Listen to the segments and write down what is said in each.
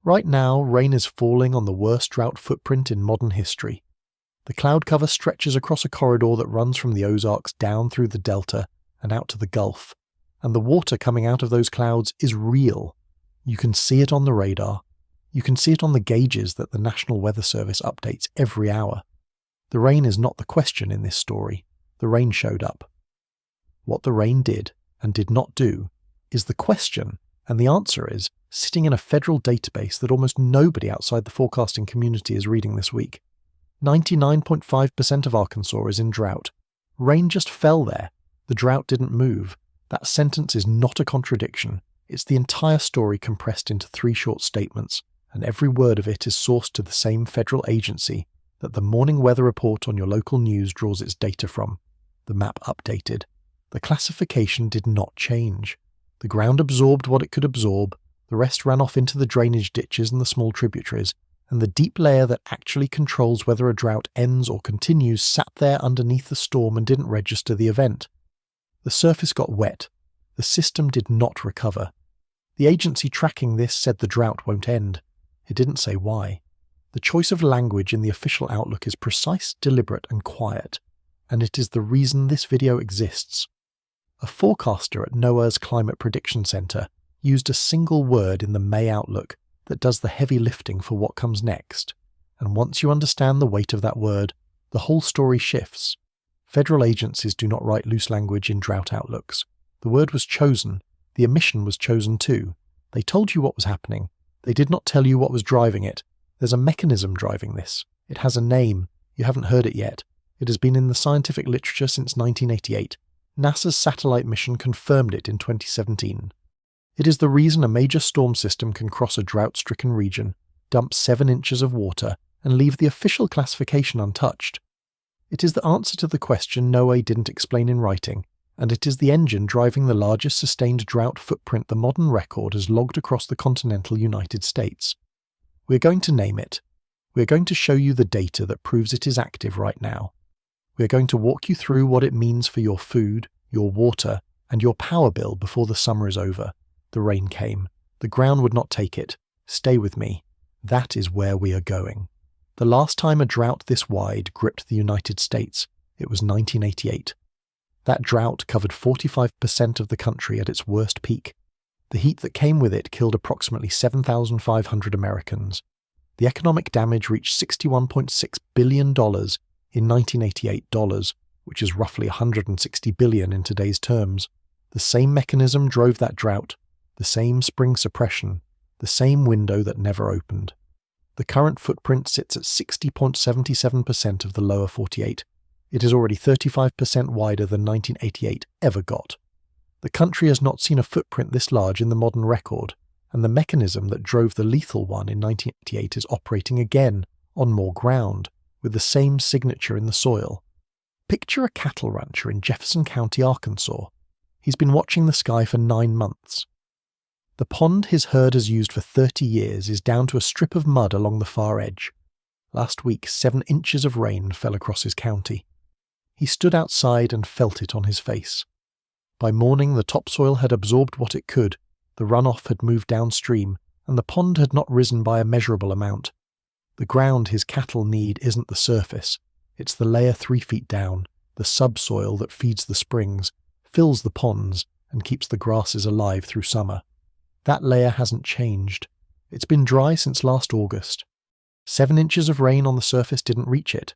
Right now, rain is falling on the worst drought footprint in modern history. The cloud cover stretches across a corridor that runs from the Ozarks down through the Delta and out to the Gulf, and the water coming out of those clouds is real. You can see it on the radar. You can see it on the gauges that the National Weather Service updates every hour. The rain is not the question in this story. The rain showed up. What the rain did and did not do is the question, and the answer is sitting in a federal database that almost nobody outside the forecasting community is reading this week. 99.5% of Arkansas is in drought. Rain just fell there. The drought didn't move. That sentence is not a contradiction. It's the entire story compressed into 3 short statements, and every word of it is sourced to the same federal agency that the morning weather report on your local news draws its data from. The map updated. The classification did not change. The ground absorbed what it could absorb, the rest ran off into the drainage ditches and the small tributaries, and the deep layer that actually controls whether a drought ends or continues sat there underneath the storm and didn't register the event. The surface got wet. The system did not recover. The agency tracking this said the drought won't end. It didn't say why. The choice of language in the official outlook is precise, deliberate, and quiet, and it is the reason this video exists. A forecaster at NOAA's Climate Prediction Center used a single word in the May outlook that does the heavy lifting for what comes next, and once you understand the weight of that word, the whole story shifts. Federal agencies do not write loose language in drought outlooks. The word was chosen. The omission was chosen too. They told you what was happening. They did not tell you what was driving it. There's a mechanism driving this. It has a name. You haven't heard it yet. It has been in the scientific literature since 1988. NASA's satellite mission confirmed it in 2017. It is the reason a major storm system can cross a drought-stricken region, dump 7 inches of water, and leave the official classification untouched. It is the answer to the question NOAA didn't explain in writing, and it is the engine driving the largest sustained drought footprint the modern record has logged across the continental United States. We're going to name it. We're going to show you the data that proves it is active right now. We're going to walk you through what it means for your food, your water, and your power bill before the summer is over. The rain came. The ground would not take it. Stay with me. That is where we are going. The last time a drought this wide gripped the United States, it was 1988. That drought covered 45% of the country at its worst peak. The heat that came with it killed approximately 7,500 Americans. The economic damage reached $61.6 billion in 1988 dollars, which is roughly $160 billion in today's terms. The same mechanism drove that drought, the same spring suppression, the same window that never opened. The current footprint sits at 60.77% of the lower 48. It is already 35% wider than 1988 ever got. The country has not seen a footprint this large in the modern record, and the mechanism that drove the lethal one in 1988 is operating again, on more ground, with the same signature in the soil. Picture a cattle rancher in Jefferson County, Arkansas. He's been watching the sky for 9 months. The pond his herd has used for 30 years is down to a strip of mud along the far edge. Last week, 7 inches of rain fell across his county. He stood outside and felt it on his face. By morning, the topsoil had absorbed what it could, the runoff had moved downstream, and the pond had not risen by a measurable amount. The ground his cattle need isn't the surface. It's the layer 3 feet down, the subsoil that feeds the springs, fills the ponds, and keeps the grasses alive through summer. That layer hasn't changed. It's been dry since last August. 7 inches of rain on the surface didn't reach it,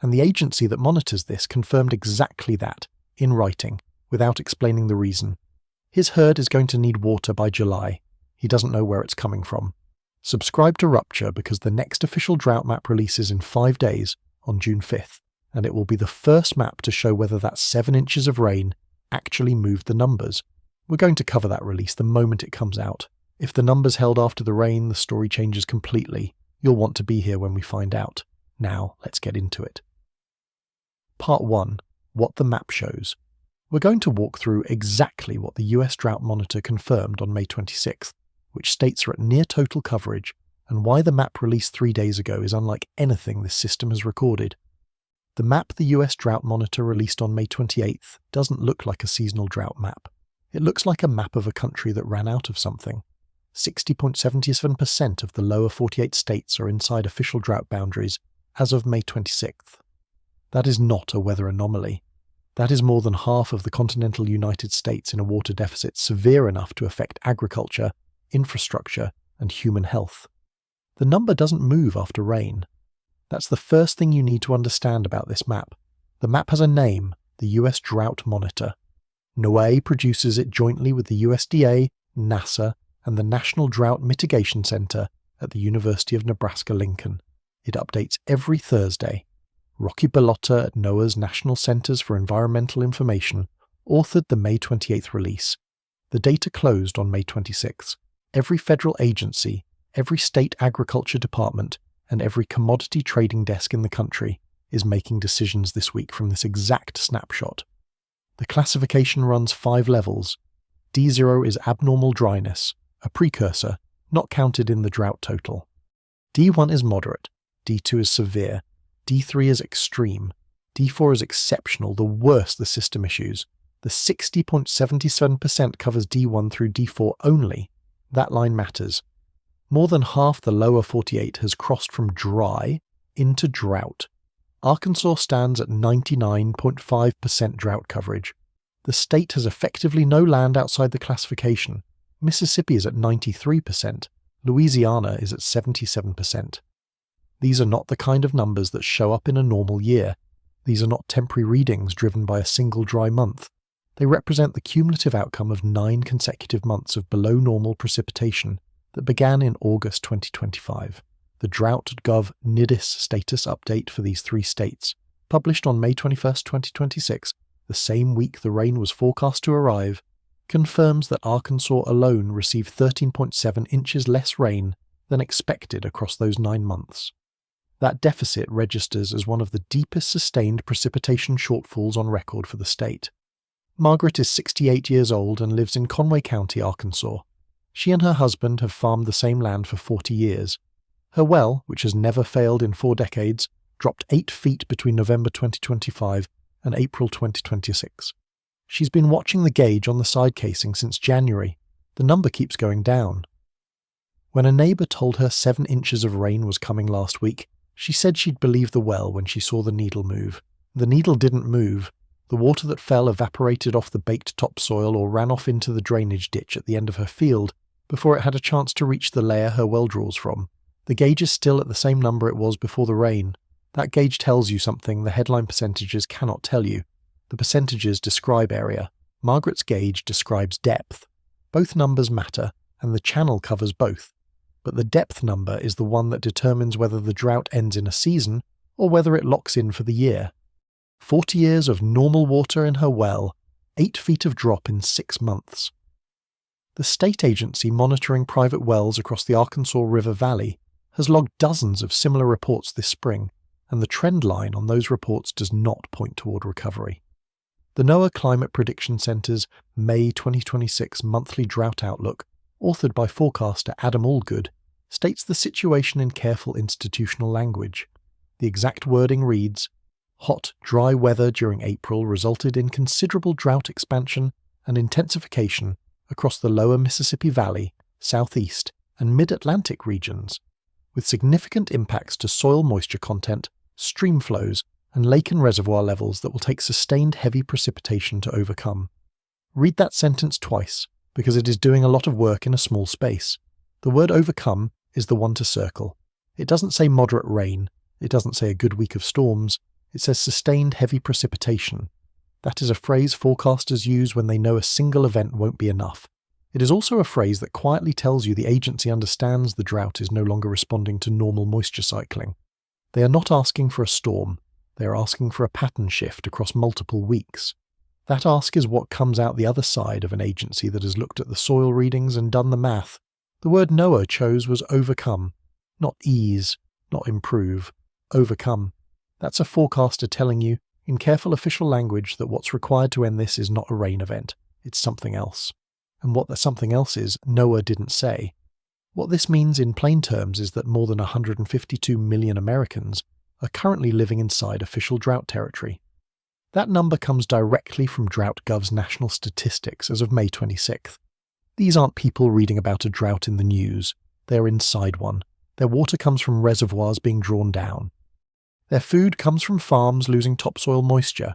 and the agency that monitors this confirmed exactly that, in writing, without explaining the reason. His herd is going to need water by July. He doesn't know where it's coming from. Subscribe to Rupture because the next official drought map releases in 5 days, on June 5th, and it will be the first map to show whether that 7 inches of rain actually moved the numbers. We're going to cover that release the moment it comes out. If the numbers held after the rain, the story changes completely. You'll want to be here when we find out. Now, let's get into it. Part 1. What the map shows. We're going to walk through exactly what the US Drought Monitor confirmed on May 26th, which states are at near total coverage, and why the map released 3 days ago is unlike anything this system has recorded. The map the US Drought Monitor released on May 28th doesn't look like a seasonal drought map. It looks like a map of a country that ran out of something. 60.77% of the lower 48 states are inside official drought boundaries as of May 26th. That is not a weather anomaly. That is more than half of the continental United States in a water deficit severe enough to affect agriculture, infrastructure, and human health. The number doesn't move after rain. That's the first thing you need to understand about this map. The map has a name, the US Drought Monitor. NOAA produces it jointly with the USDA, NASA, and the National Drought Mitigation Center at the University of Nebraska-Lincoln. It updates every Thursday. Rocky Bilotta at NOAA's National Centers for Environmental Information authored the May 28th release. The data closed on May 26th. Every federal agency, every state agriculture department, and every commodity trading desk in the country is making decisions this week from this exact snapshot. The classification runs 5 levels. D0 is abnormal dryness, a precursor, not counted in the drought total. D1 is moderate, D2 is severe, D3 is extreme, D4 is exceptional, the worse the system issues. The 60.77% covers D1 through D4 only. That line matters. More than half the lower 48 has crossed from dry into drought. Arkansas stands at 99.5% drought coverage. The state has effectively no land outside the classification. Mississippi is at 93%. Louisiana is at 77%. These are not the kind of numbers that show up in a normal year. These are not temporary readings driven by a single dry month. They represent the cumulative outcome of 9 consecutive months of below normal precipitation that began in August 2025. The Drought.gov NIDIS status update for these 3 states, published on May 21, 2026, the same week the rain was forecast to arrive, confirms that Arkansas alone received 13.7 inches less rain than expected across those 9 months. That deficit registers as one of the deepest sustained precipitation shortfalls on record for the state. Margaret is 68 years old and lives in Conway County, Arkansas. She and her husband have farmed the same land for 40 years. Her well, which has never failed in 4 decades, dropped 8 feet between November 2025 and April 2026. She's been watching the gauge on the side casing since January. The number keeps going down. When a neighbour told her 7 inches of rain was coming last week, she said she'd believe the well when she saw the needle move. The needle didn't move. The water that fell evaporated off the baked topsoil or ran off into the drainage ditch at the end of her field before it had a chance to reach the layer her well draws from. The gauge is still at the same number it was before the rain. That gauge tells you something the headline percentages cannot tell you. The percentages describe area. Margaret's gauge describes depth. Both numbers matter, and the channel covers both. But the depth number is the one that determines whether the drought ends in a season or whether it locks in for the year. 40 years of normal water in her well, 8 feet of drop in 6 months. The state agency monitoring private wells across the Arkansas River Valley has logged dozens of similar reports this spring, and the trend line on those reports does not point toward recovery. The NOAA Climate Prediction Center's May 2026 monthly drought outlook, authored by forecaster Adam Allgood, states the situation in careful institutional language. The exact wording reads, "Hot, dry weather during April resulted in considerable drought expansion and intensification across the lower Mississippi Valley, southeast, and mid-Atlantic regions, with significant impacts to soil moisture content, stream flows, and lake and reservoir levels that will take sustained heavy precipitation to overcome." Read that sentence twice, because it is doing a lot of work in a small space. The word overcome is the one to circle. It doesn't say moderate rain, it doesn't say a good week of storms, it says sustained heavy precipitation. That is a phrase forecasters use when they know a single event won't be enough. It is also a phrase that quietly tells you the agency understands the drought is no longer responding to normal moisture cycling. They are not asking for a storm, they are asking for a pattern shift across multiple weeks. That ask is what comes out the other side of an agency that has looked at the soil readings and done the math. The word NOAA chose was overcome, not ease, not improve, overcome. That's a forecaster telling you, in careful official language, that what's required to end this is not a rain event, it's something else. And what that something else is, NOAA didn't say. What this means in plain terms is that more than 152 million Americans are currently living inside official drought territory. That number comes directly from Drought.gov's national statistics as of May 26th. These aren't people reading about a drought in the news. They're inside one. Their water comes from reservoirs being drawn down. Their food comes from farms losing topsoil moisture.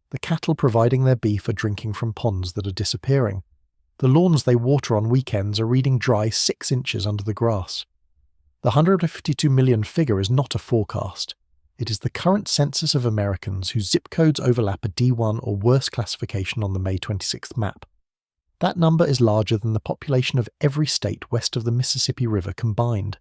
The cattle providing their beef are drinking from ponds that are disappearing. The lawns they water on weekends are reading dry 6 inches under the grass. The 152 million figure is not a forecast. It is the current census of Americans whose zip codes overlap a D1 or worse classification on the May 26th map. That number is larger than the population of every state west of the Mississippi River combined.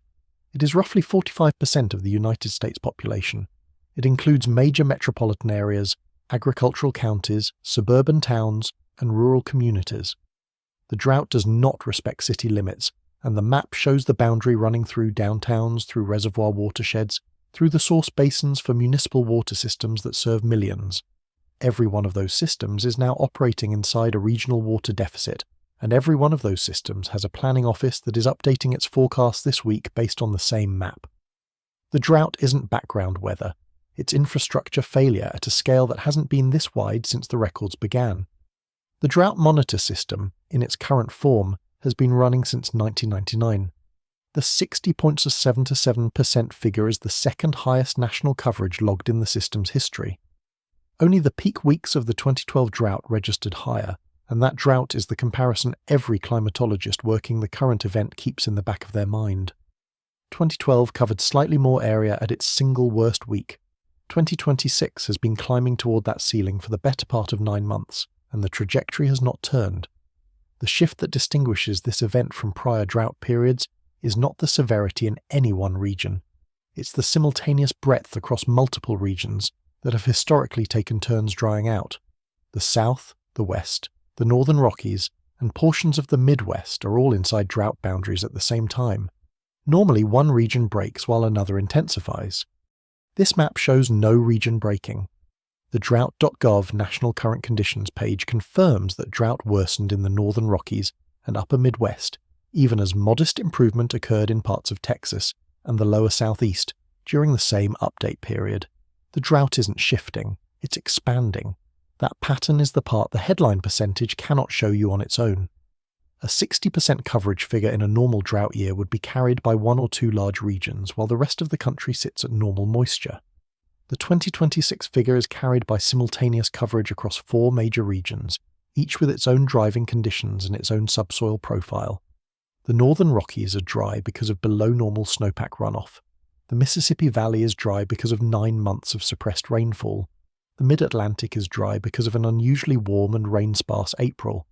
It is roughly 45% of the United States population. It includes major metropolitan areas, agricultural counties, suburban towns, and rural communities. The drought does not respect city limits, and the map shows the boundary running through downtowns, through reservoir watersheds, through the source basins for municipal water systems that serve millions. Every one of those systems is now operating inside a regional water deficit, and every one of those systems has a planning office that is updating its forecast this week based on the same map. The drought isn't background weather. It's infrastructure failure at a scale that hasn't been this wide since the records began. The Drought Monitor system, in its current form, has been running since 1999. The 60.77% figure is the second highest national coverage logged in the system's history. Only the peak weeks of the 2012 drought registered higher, and that drought is the comparison every climatologist working the current event keeps in the back of their mind. 2012 covered slightly more area at its single worst week. 2026 has been climbing toward that ceiling for the better part of 9 months, and the trajectory has not turned. The shift that distinguishes this event from prior drought periods is not the severity in any one region. It's the simultaneous breadth across multiple regions that have historically taken turns drying out. The South, the West, the Northern Rockies, and portions of the Midwest are all inside drought boundaries at the same time. Normally one region breaks while another intensifies. This map shows no region breaking. The Drought.gov National Current Conditions page confirms that drought worsened in the Northern Rockies and Upper Midwest, even as modest improvement occurred in parts of Texas and the lower Southeast during the same update period. The drought isn't shifting, it's expanding. That pattern is the part the headline percentage cannot show you on its own. A 60% coverage figure in a normal drought year would be carried by 1 or 2 large regions, while the rest of the country sits at normal moisture. The 2026 figure is carried by simultaneous coverage across 4 major regions, each with its own driving conditions and its own subsoil profile. The Northern Rockies are dry because of below normal snowpack runoff. The Mississippi Valley is dry because of 9 months of suppressed rainfall. The Mid-Atlantic is dry because of an unusually warm and rain-sparse April.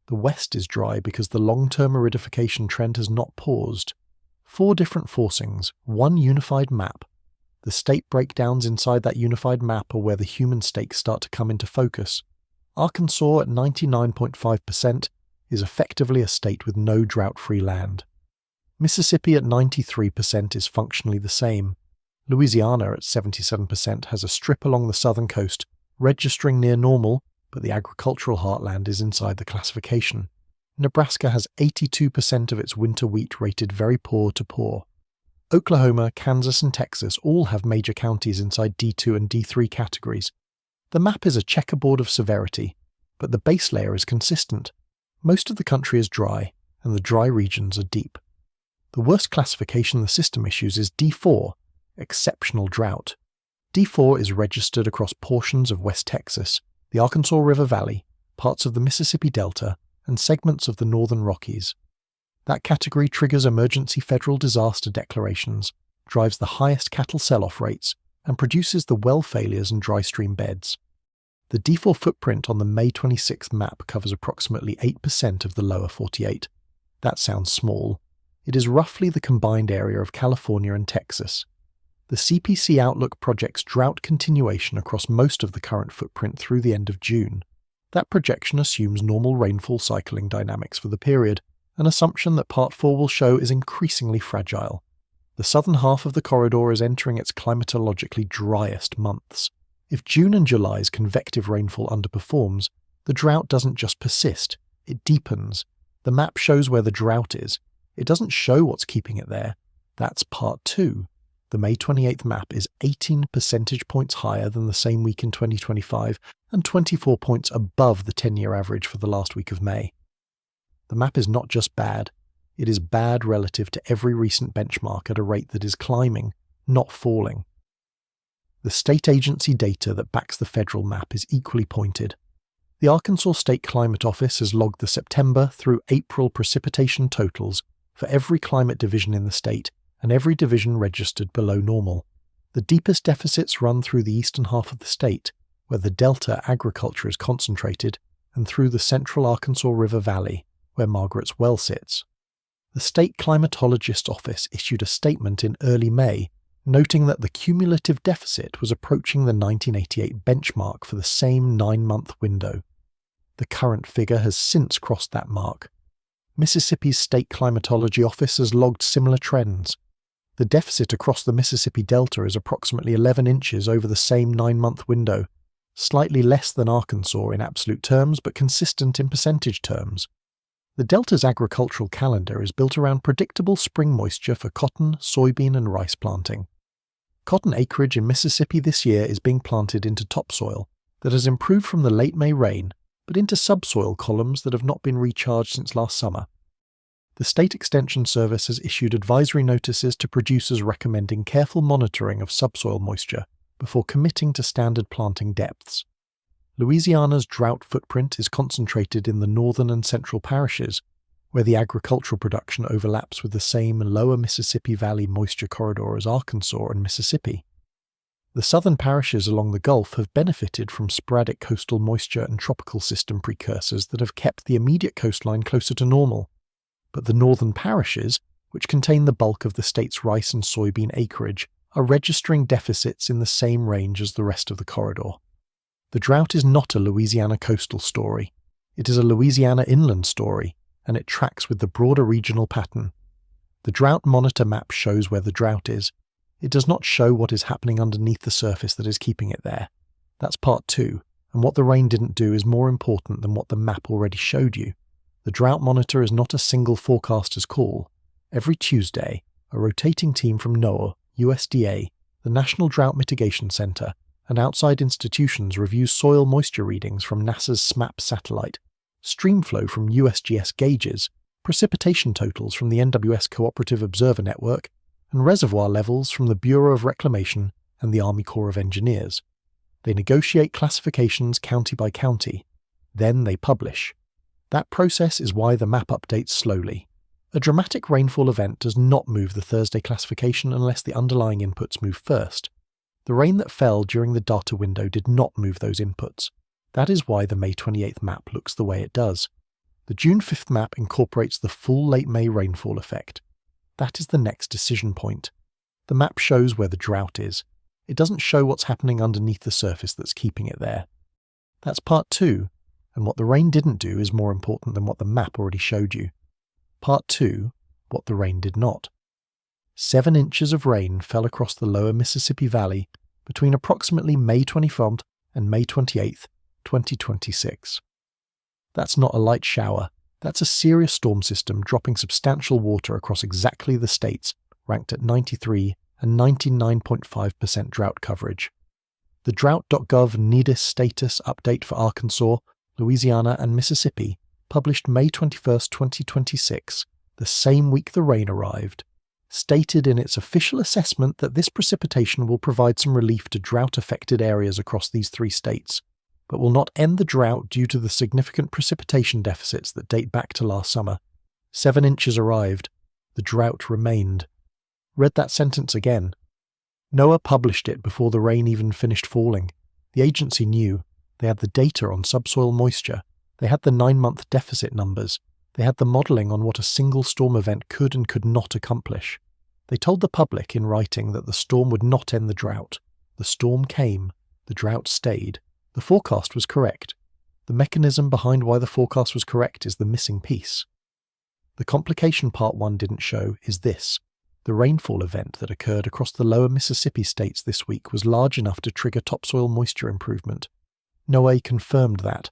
The West is dry because the long-term aridification trend has not paused. 4 different forcings, 1 unified map. The state breakdowns inside that unified map are where the human stakes start to come into focus. Arkansas at 99.5% is effectively a state with no drought-free land. Mississippi at 93% is functionally the same. Louisiana at 77% has a strip along the southern coast, registering near normal, but the agricultural heartland is inside the classification. Nebraska has 82% of its winter wheat rated very poor to poor. Oklahoma, Kansas, and Texas all have major counties inside D2 and D3 categories. The map is a checkerboard of severity, but the base layer is consistent. Most of the country is dry, and the dry regions are deep. The worst classification the system issues is D4, exceptional drought. D4 is registered across portions of West Texas, the Arkansas River Valley, parts of the Mississippi Delta, and segments of the Northern Rockies. That category triggers emergency federal disaster declarations, drives the highest cattle sell-off rates, and produces the well failures and dry stream beds. The D4 footprint on the May 26th map covers approximately 8% of the lower 48. That sounds small. It is roughly the combined area of California and Texas. The CPC Outlook projects drought continuation across most of the current footprint through the end of June. That projection assumes normal rainfall cycling dynamics for the period, an assumption that Part 4 will show is increasingly fragile. The southern half of the corridor is entering its climatologically driest months. If June and July's convective rainfall underperforms, the drought doesn't just persist, it deepens. The map shows where the drought is. It doesn't show what's keeping it there. That's Part 2. The May 28th map is 18 percentage points higher than the same week in 2025 and 24 points above the 10-year average for the last week of May. The map is not just bad, it is bad relative to every recent benchmark at a rate that is climbing, not falling. The state agency data that backs the federal map is equally pointed. The Arkansas State Climate Office has logged the September through April precipitation totals for every climate division in the state and every division registered below normal. The deepest deficits run through the eastern half of the state, where the Delta agriculture is concentrated, and through the central Arkansas River Valley, where Margaret's Well sits. The State Climatologist Office issued a statement in early May, noting that the cumulative deficit was approaching the 1988 benchmark for the same 9-month window. The current figure has since crossed that mark. Mississippi's State Climatology Office has logged similar trends. The deficit across the Mississippi Delta is approximately 11 inches over the same 9-month window, slightly less than Arkansas in absolute terms but consistent in percentage terms. The Delta's agricultural calendar is built around predictable spring moisture for cotton, soybean and rice planting. Cotton acreage in Mississippi this year is being planted into topsoil that has improved from the late May rain, but into subsoil columns that have not been recharged since last summer. The State Extension Service has issued advisory notices to producers recommending careful monitoring of subsoil moisture before committing to standard planting depths. Louisiana's drought footprint is concentrated in the northern and central parishes, where the agricultural production overlaps with the same lower Mississippi Valley moisture corridor as Arkansas and Mississippi. The southern parishes along the Gulf have benefited from sporadic coastal moisture and tropical system precursors that have kept the immediate coastline closer to normal. But the northern parishes, which contain the bulk of the state's rice and soybean acreage, are registering deficits in the same range as the rest of the corridor. The drought is not a Louisiana coastal story. It is a Louisiana inland story, and it tracks with the broader regional pattern. The Drought Monitor map shows where the drought is. It does not show what is happening underneath the surface that is keeping it there. That's part 2, and what the rain didn't do is more important than what the map already showed you. The Drought Monitor is not a single forecaster's call. Every Tuesday, a rotating team from NOAA, USDA, the National Drought Mitigation Center, and outside institutions reviews soil moisture readings from NASA's SMAP satellite, streamflow from USGS gauges, precipitation totals from the NWS Cooperative Observer Network, and reservoir levels from the Bureau of Reclamation and the Army Corps of Engineers. They negotiate classifications county by county. Then they publish. That process is why the map updates slowly. A dramatic rainfall event does not move the Thursday classification unless the underlying inputs move first. The rain that fell during the data window did not move those inputs. That is why the May 28th map looks the way it does. The June 5th map incorporates the full late May rainfall effect. That is the next decision point. The map shows where the drought is. It doesn't show what's happening underneath the surface that's keeping it there. That's part 2, and what the rain didn't do is more important than what the map already showed you. Part 2, what the rain did not. 7 inches of rain fell across the lower Mississippi Valley between approximately May 24th and May 28th, 2026. That's not a light shower. That's a serious storm system dropping substantial water across exactly the states ranked at 93 and 99.5% drought coverage. The Drought.gov NEDIS status update for Arkansas, Louisiana and Mississippi, published May 21, 2026, the same week the rain arrived, stated in its official assessment that this precipitation will provide some relief to drought-affected areas across these 3 states, but will not end the drought due to the significant precipitation deficits that date back to last summer. 7 inches arrived. The drought remained. Read that sentence again. NOAA published it before the rain even finished falling. The agency knew. They had the data on subsoil moisture. They had the 9-month deficit numbers. They had the modelling on what a single storm event could and could not accomplish. They told the public in writing that the storm would not end the drought. The storm came. The drought stayed. The forecast was correct. The mechanism behind why the forecast was correct is the missing piece. The complication part 1 didn't show is this. The rainfall event that occurred across the lower Mississippi states this week was large enough to trigger topsoil moisture improvement. NOAA confirmed that.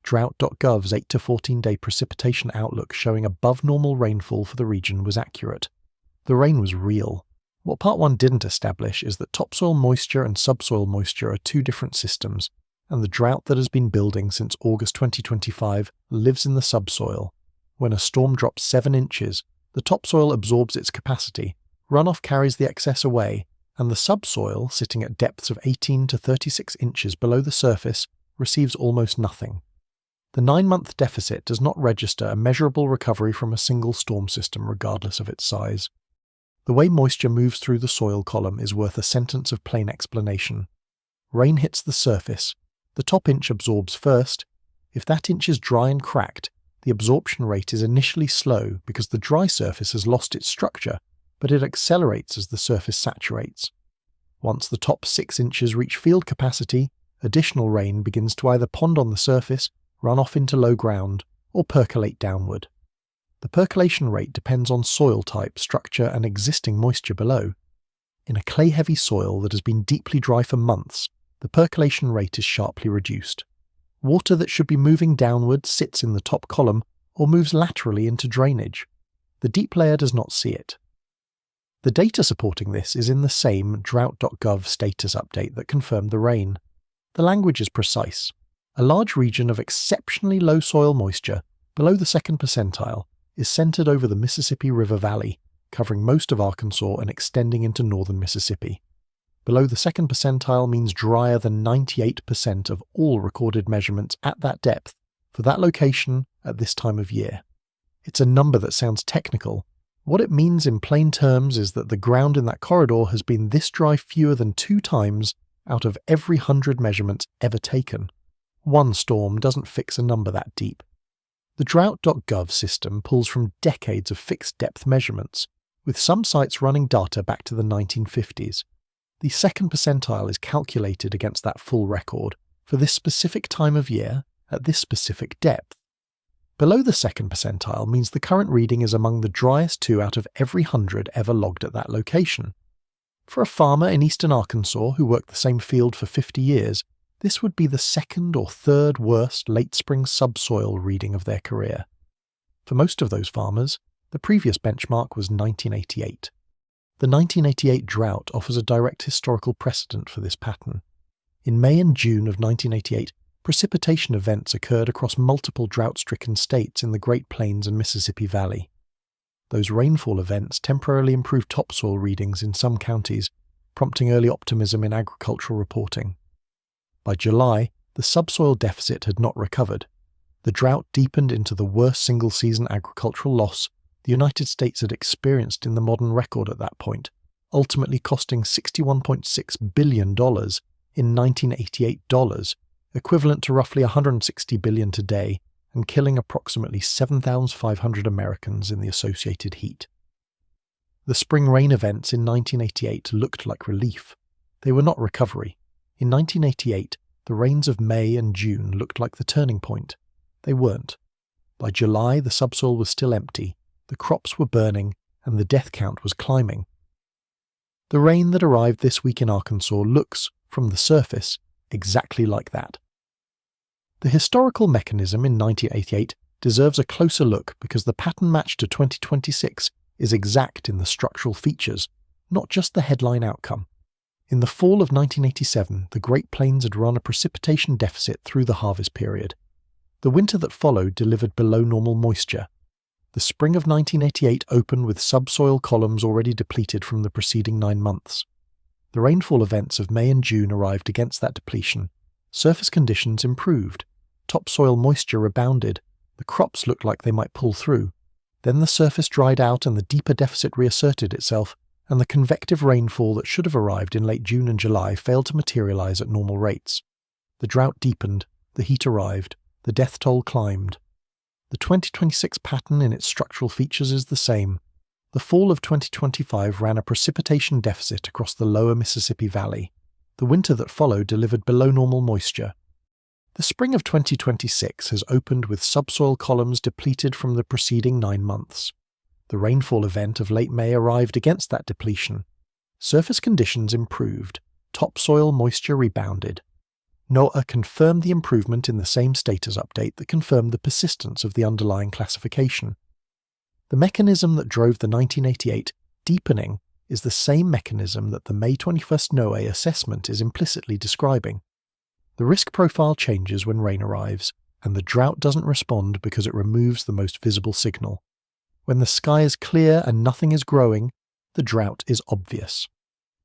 Drought.gov's 8 to 14-day precipitation outlook showing above normal rainfall for the region was accurate. The rain was real. What Part 1 didn't establish is that topsoil moisture and subsoil moisture are 2 different systems, and the drought that has been building since August 2025 lives in the subsoil, When a storm drops 7 inches, the topsoil absorbs its capacity, runoff carries the excess away, and the subsoil, sitting at depths of 18 to 36 inches below the surface, receives almost nothing. The 9-month deficit does not register a measurable recovery from a single storm system regardless of its size. The way moisture moves through the soil column is worth a sentence of plain explanation. Rain hits the surface. The top inch absorbs first. If that inch is dry and cracked, the absorption rate is initially slow because the dry surface has lost its structure, but it accelerates as the surface saturates. Once the top 6 inches reach field capacity, additional rain begins to either pond on the surface, run off into low ground, or percolate downward. The percolation rate depends on soil type, structure, and existing moisture below. In a clay-heavy soil that has been deeply dry for months, the percolation rate is sharply reduced. Water that should be moving downward sits in the top column or moves laterally into drainage. The deep layer does not see it. The data supporting this is in the same Drought.gov status update that confirmed the rain. The language is precise. A large region of exceptionally low soil moisture, below the 2nd percentile, is centered over the Mississippi River Valley, covering most of Arkansas and extending into northern Mississippi. Below the 2nd percentile means drier than 98% of all recorded measurements at that depth for that location at this time of year. It's a number that sounds technical. What it means in plain terms is that the ground in that corridor has been this dry fewer than 2 times out of every 100 measurements ever taken. One storm doesn't fix a number that deep. The Drought.gov system pulls from decades of fixed depth measurements, with some sites running data back to the 1950s. The 2nd percentile is calculated against that full record for this specific time of year at this specific depth. Below the 2nd percentile means the current reading is among the driest 2 out of every 100 ever logged at that location. For a farmer in eastern Arkansas who worked the same field for 50 years, this would be the 2nd or 3rd worst late spring subsoil reading of their career. For most of those farmers, the previous benchmark was 1988. The 1988 drought offers a direct historical precedent for this pattern. In May and June of 1988, precipitation events occurred across multiple drought-stricken states in the Great Plains and Mississippi Valley. Those rainfall events temporarily improved topsoil readings in some counties, prompting early optimism in agricultural reporting. By July, the subsoil deficit had not recovered. The drought deepened into the worst single-season agricultural loss the United States had experienced in the modern record at that point, ultimately costing $61.6 billion in 1988 dollars, equivalent to roughly $160 billion today, and killing approximately 7,500 Americans in the associated heat. The spring rain events in 1988 looked like relief. They were not recovery. In 1988, the rains of May and June looked like the turning point. They weren't. By July, the subsoil was still empty, the crops were burning, and the death count was climbing. The rain that arrived this week in Arkansas looks, from the surface, exactly like that. The historical mechanism in 1988 deserves a closer look because the pattern match to 2026 is exact in the structural features, not just the headline outcome. In the fall of 1987, the Great Plains had run a precipitation deficit through the harvest period. The winter that followed delivered below normal moisture. The spring of 1988 opened with subsoil columns already depleted from the preceding 9 months. The rainfall events of May and June arrived against that depletion. Surface conditions improved. Topsoil moisture rebounded. The crops looked like they might pull through. Then the surface dried out and the deeper deficit reasserted itself, and the convective rainfall that should have arrived in late June and July failed to materialize at normal rates. The drought deepened, the heat arrived, the death toll climbed. The 2026 pattern in its structural features is the same. The fall of 2025 ran a precipitation deficit across the lower Mississippi Valley. The winter that followed delivered below normal moisture. The spring of 2026 has opened with subsoil columns depleted from the preceding 9 months. The rainfall event of late May arrived against that depletion. Surface conditions improved. Topsoil moisture rebounded. NOAA confirmed the improvement in the same status update that confirmed the persistence of the underlying classification. The mechanism that drove the 1988 deepening is the same mechanism that the May 21st NOAA assessment is implicitly describing. The risk profile changes when rain arrives. and the drought doesn't respond because it removes the most visible signal. When the sky is clear and nothing is growing, the drought is obvious.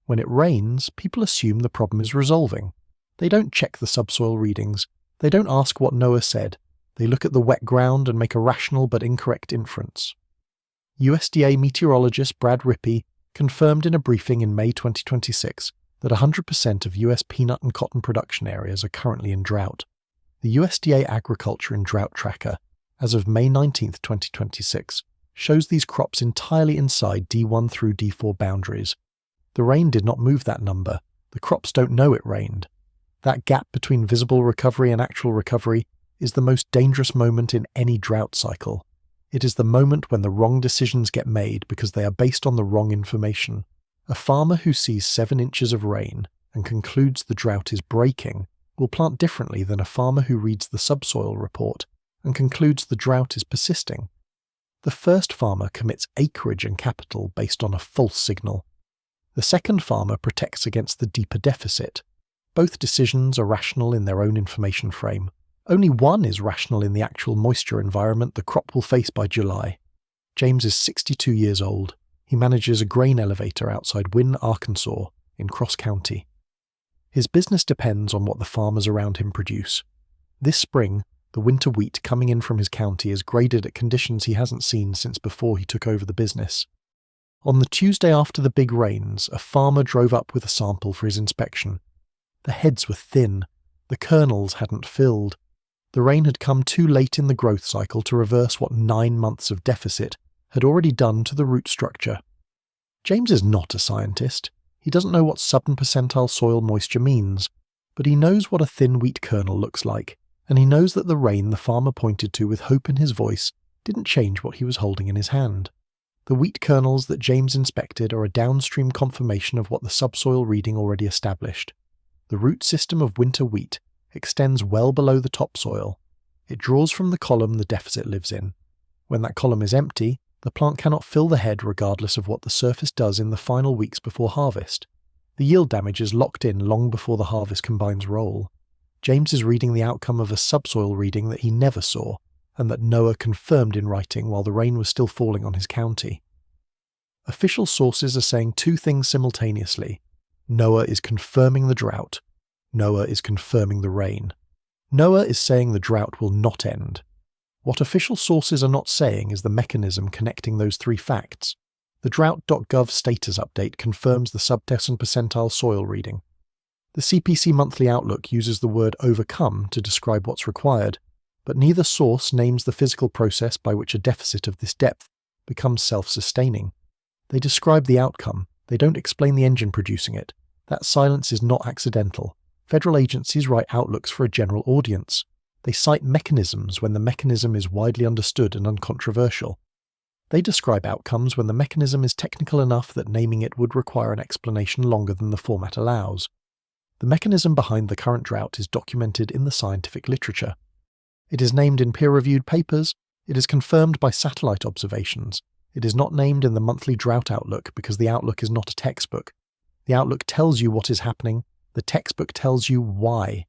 When it rains, people assume the problem is resolving. They don't check the subsoil readings. They don't ask what NOAA said. They look at the wet ground and make a rational but incorrect inference. USDA meteorologist Brad Rippey confirmed in a briefing in May 2026 that 100% of US peanut and cotton production areas are currently in drought. The USDA Agriculture and Drought Tracker, as of May 19, 2026, shows these crops entirely inside D1 through D4 boundaries. The rain did not move that number. The crops don't know it rained. That gap between visible recovery and actual recovery is the most dangerous moment in any drought cycle. It is the moment when the wrong decisions get made because they are based on the wrong information. A farmer who sees 7 inches of rain and concludes the drought is breaking will plant differently than a farmer who reads the subsoil report and concludes the drought is persisting. The first farmer commits acreage and capital based on a false signal. The second farmer protects against the deeper deficit. Both decisions are rational in their own information frame. Only one is rational in the actual moisture environment the crop will face by July. James is 62 years old. He manages a grain elevator outside Wynne, Arkansas, in Cross County. His business depends on what the farmers around him produce. This spring, the winter wheat coming in from his county is graded at conditions he hasn't seen since before he took over the business. On the Tuesday after the big rains, a farmer drove up with a sample for his inspection. The heads were thin. The kernels hadn't filled. The rain had come too late in the growth cycle to reverse what 9 months of deficit had already done to the root structure. James is not a scientist. He doesn't know what southern percentile soil moisture means, but he knows what a thin wheat kernel looks like, and he knows that the rain the farmer pointed to with hope in his voice didn't change what he was holding in his hand. The wheat kernels that James inspected are a downstream confirmation of what the subsoil reading already established. The root system of winter wheat extends well below the topsoil. It draws from the column the deficit lives in. When that column is empty, the plant cannot fill the head regardless of what the surface does in the final weeks before harvest. The yield damage is locked in long before the harvest combines roll. James is reading the outcome of a subsoil reading that he never saw, and that NOAA confirmed in writing while the rain was still falling on his county. Official sources are saying 2 things simultaneously. NOAA is confirming the drought. NOAA is confirming the rain. NOAA is saying the drought will not end. What official sources are not saying is the mechanism connecting those 3 facts. The Drought.gov status update confirms the sub-10 percentile soil reading. The CPC monthly outlook uses the word overcome to describe what's required, but neither source names the physical process by which a deficit of this depth becomes self-sustaining. They describe the outcome. They don't explain the engine producing it. That silence is not accidental. Federal agencies write outlooks for a general audience. They cite mechanisms when the mechanism is widely understood and uncontroversial. They describe outcomes when the mechanism is technical enough that naming it would require an explanation longer than the format allows. The mechanism behind the current drought is documented in the scientific literature. It is named in peer-reviewed papers. It is confirmed by satellite observations. It is not named in the monthly drought outlook because the outlook is not a textbook. The outlook tells you what is happening. The textbook tells you why.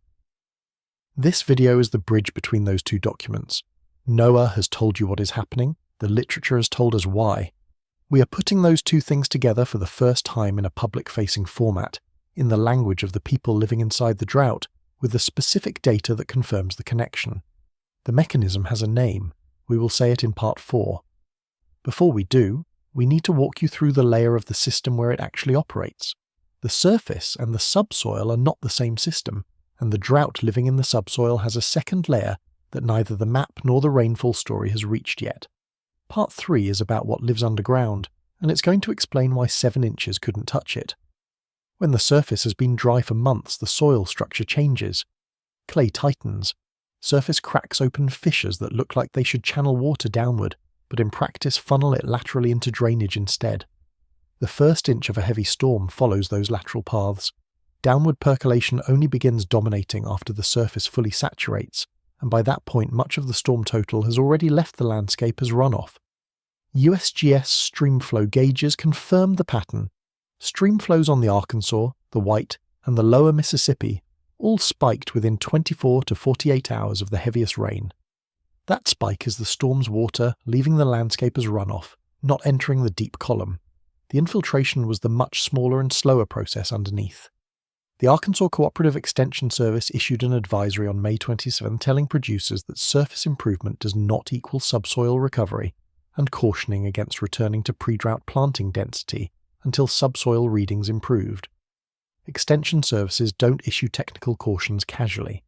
This video is the bridge between those 2 documents. NOAA has told you what is happening. The literature has told us why. We are putting those 2 things together for the first time in a public-facing format, in the language of the people living inside the drought, with the specific data that confirms the connection. The mechanism has a name. We will say it in part 4. Before we do, we need to walk you through the layer of the system where it actually operates. The surface and the subsoil are not the same system, and the drought living in the subsoil has a second layer that neither the map nor the rainfall story has reached yet. Part 3 is about what lives underground, and it's going to explain why 7 inches couldn't touch it. When the surface has been dry for months, the soil structure changes. Clay tightens. Surface cracks open fissures that look like they should channel water downward, but in practice funnel it laterally into drainage instead. The first inch of a heavy storm follows those lateral paths. Downward percolation only begins dominating after the surface fully saturates, and by that point much of the storm total has already left the landscape as runoff. USGS streamflow gauges confirm the pattern. Streamflows on the Arkansas, the White, and the lower Mississippi all spiked within 24 to 48 hours of the heaviest rain. That spike is the storm's water leaving the landscape as runoff, not entering the deep column. The infiltration was the much smaller and slower process underneath. The Arkansas Cooperative Extension Service issued an advisory on May 27 telling producers that surface improvement does not equal subsoil recovery and cautioning against returning to pre-drought planting density until subsoil readings improved. Extension services don't issue technical cautions casually.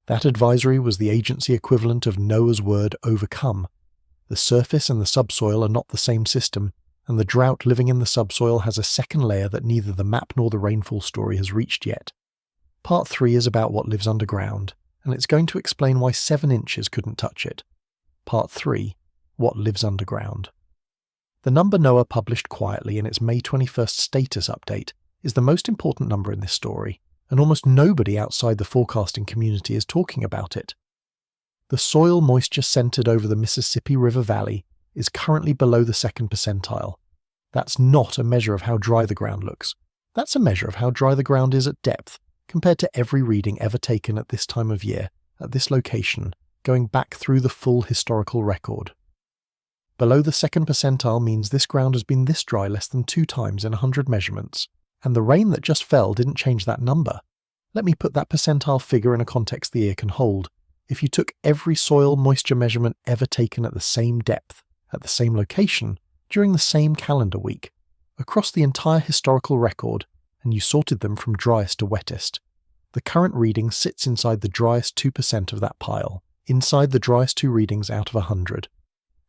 That advisory was the agency equivalent of NOAA's word overcome. The surface and the subsoil are not the same system, and the drought living in the subsoil has a second layer that neither the map nor the rainfall story has reached yet. Part 3 is about what lives underground, and it's going to explain why 7 inches couldn't touch it. Part 3, what lives underground. The number NOAA published quietly in its May 21st status update is the most important number in this story, and almost nobody outside the forecasting community is talking about it. The soil moisture centered over the Mississippi River Valley is currently below the 2nd percentile. That's not a measure of how dry the ground looks. That's a measure of how dry the ground is at depth, compared to every reading ever taken at this time of year, at this location, going back through the full historical record. Below the 2nd percentile means this ground has been this dry less than 2 times in 100 measurements, and the rain that just fell didn't change that number. Let me put that percentile figure in a context the ear can hold. If you took every soil moisture measurement ever taken at the same depth, at the same location, during the same calendar week, across the entire historical record, and you sorted them from driest to wettest, the current reading sits inside the driest 2% of that pile, inside the driest 2 readings out of 100.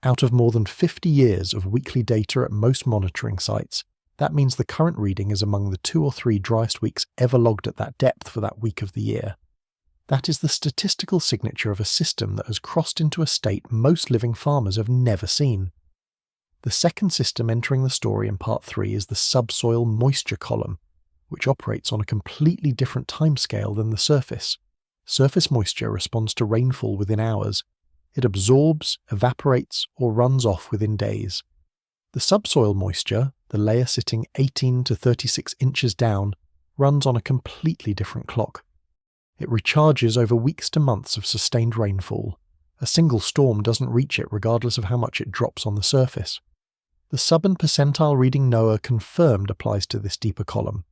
Out of more than 50 years of weekly data at most monitoring sites, that means the current reading is among the 2 or 3 driest weeks ever logged at that depth for that week of the year. That is the statistical signature of a system that has crossed into a state most living farmers have never seen. The second system entering the story in Part 3 is the subsoil moisture column, which operates on a completely different timescale than the surface. Surface moisture responds to rainfall within hours. It absorbs, evaporates, or runs off within days. The subsoil moisture, the layer sitting 18 to 36 inches down, runs on a completely different clock. It recharges over weeks to months of sustained rainfall. A single storm doesn't reach it regardless of how much it drops on the surface. The sub- and percentile reading NOAA confirmed applies to this deeper column.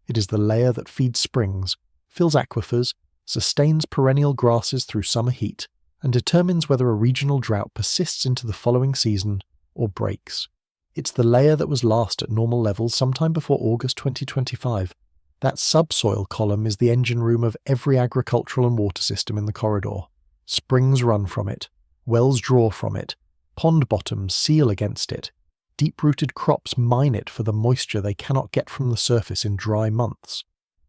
It is the layer that feeds springs, fills aquifers, sustains perennial grasses through summer heat, and determines whether a regional drought persists into the following season or breaks. It's the layer that was last at normal levels sometime before August 2025. That subsoil column is the engine room of every agricultural and water system in the corridor. Springs run from it, wells draw from it, pond bottoms seal against it, deep-rooted crops mine it for the moisture they cannot get from the surface in dry months.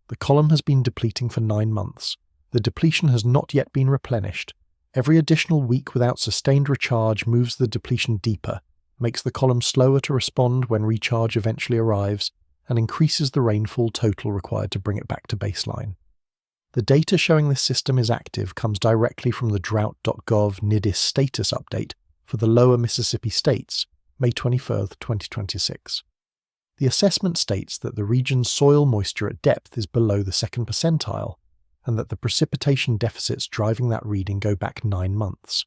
The column has been depleting for 9 months. The depletion has not yet been replenished. Every additional week without sustained recharge moves the depletion deeper, makes the column slower to respond when recharge eventually arrives, and increases the rainfall total required to bring it back to baseline. The data showing this system is active comes directly from the Drought.gov NIDIS status update for the lower Mississippi states, May 23, 2026. The assessment states that the region's soil moisture at depth is below the 2nd percentile, and that the precipitation deficits driving that reading go back 9 months.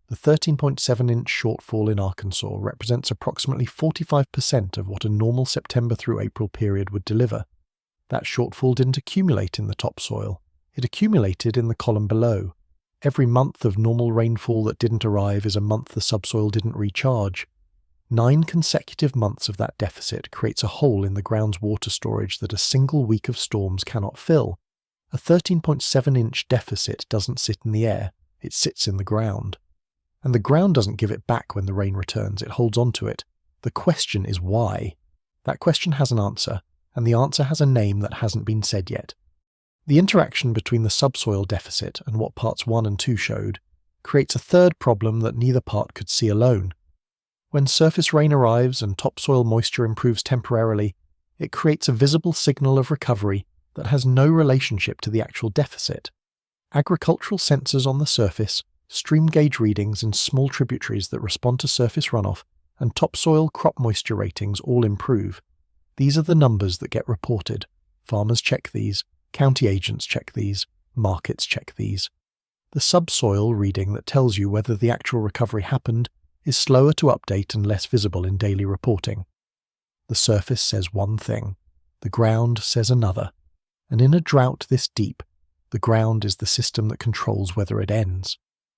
The 13.7-inch shortfall in Arkansas represents approximately 45% of what a normal September through April period would deliver. That shortfall didn't accumulate in the topsoil. It accumulated in the column below. Every month of normal rainfall that didn't arrive is a month the subsoil didn't recharge. 9 consecutive months of that deficit creates a hole in the ground's water storage that a single week of storms cannot fill. A 13.7-inch deficit doesn't sit in the air, it sits in the ground. And the ground doesn't give it back when the rain returns, it holds on to it. The question is why? That question has an answer, and the answer has a name that hasn't been said yet. The interaction between the subsoil deficit and what parts 1 and 2 showed creates a third problem that neither part could see alone. When surface rain arrives and topsoil moisture improves temporarily, it creates a visible signal of recovery that has no relationship to the actual deficit. Agricultural sensors on the surface, stream gauge readings in small tributaries that respond to surface runoff, and topsoil crop moisture ratings all improve. These are the numbers that get reported. Farmers check these, County agents check these, markets check these. The subsoil reading that tells you whether the actual recovery happened is slower to update and less visible in daily reporting. The surface says one thing, the ground says another, and in a drought this deep, the ground is the system that controls whether it ends.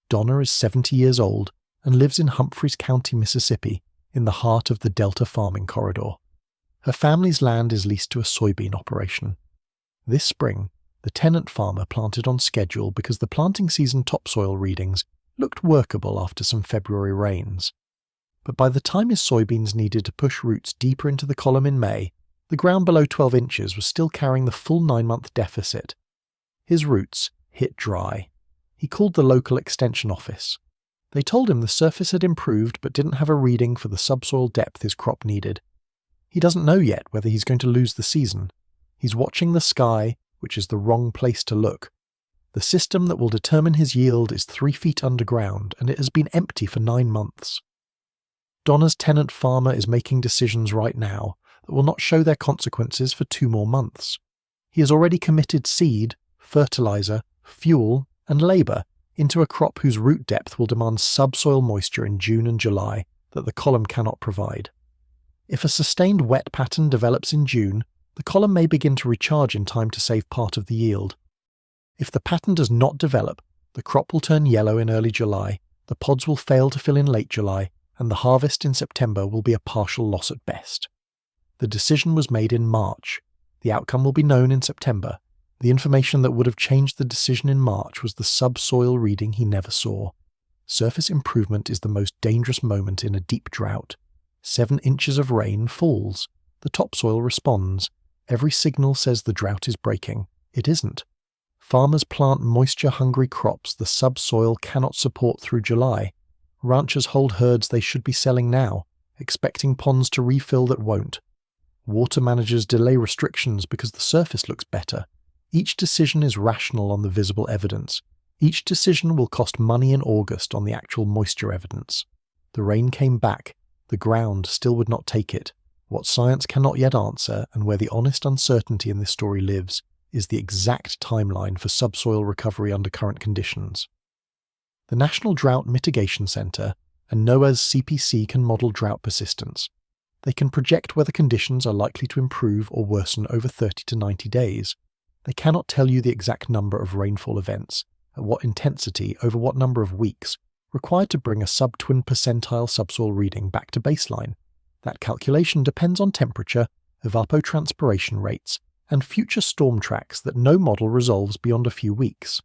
Donna is 70 years old and lives in Humphreys County, Mississippi, in the heart of the Delta farming corridor. Her family's land is leased to a soybean operation. This spring, the tenant farmer planted on schedule because the planting season topsoil readings looked workable after some February rains. But by the time his soybeans needed to push roots deeper into the column in May, the ground below 12 inches was still carrying the full 9-month deficit. His roots hit dry. He called the local extension office. They told him the surface had improved but didn't have a reading for the subsoil depth his crop needed. He doesn't know yet whether he's going to lose the season. He's watching the sky, which is the wrong place to look. The system that will determine his yield is 3 feet underground, and it has been empty for 9 months. Donna's tenant farmer is making decisions right now that will not show their consequences for 2 more months. He has already committed seed, fertilizer, fuel, and labour into a crop whose root depth will demand subsoil moisture in June and July that the column cannot provide. If a sustained wet pattern develops in June, the column may begin to recharge in time to save part of the yield. If the pattern does not develop, the crop will turn yellow in early July, the pods will fail to fill in late July, and the harvest in September will be a partial loss at best. The decision was made in March. The outcome will be known in September. The information that would have changed the decision in March was the subsoil reading he never saw. Surface improvement is the most dangerous moment in a deep drought. 7 inches of rain falls. The topsoil responds. Every signal says the drought is breaking. It isn't. Farmers plant moisture-hungry crops the subsoil cannot support through July. Ranchers hold herds they should be selling now, expecting ponds to refill that won't. Water managers delay restrictions because the surface looks better. Each decision is rational on the visible evidence. Each decision will cost money in August on the actual moisture evidence. The rain came back. The ground still would not take it. What science cannot yet answer, and where the honest uncertainty in this story lives, is the exact timeline for subsoil recovery under current conditions. The National Drought Mitigation Center and NOAA's CPC can model drought persistence. They can project whether conditions are likely to improve or worsen over 30 to 90 days. They cannot tell you the exact number of rainfall events, at what intensity over what number of weeks, required to bring a sub-twin percentile subsoil reading back to baseline. That calculation depends on temperature, evapotranspiration rates, and future storm tracks that no model resolves beyond a few weeks.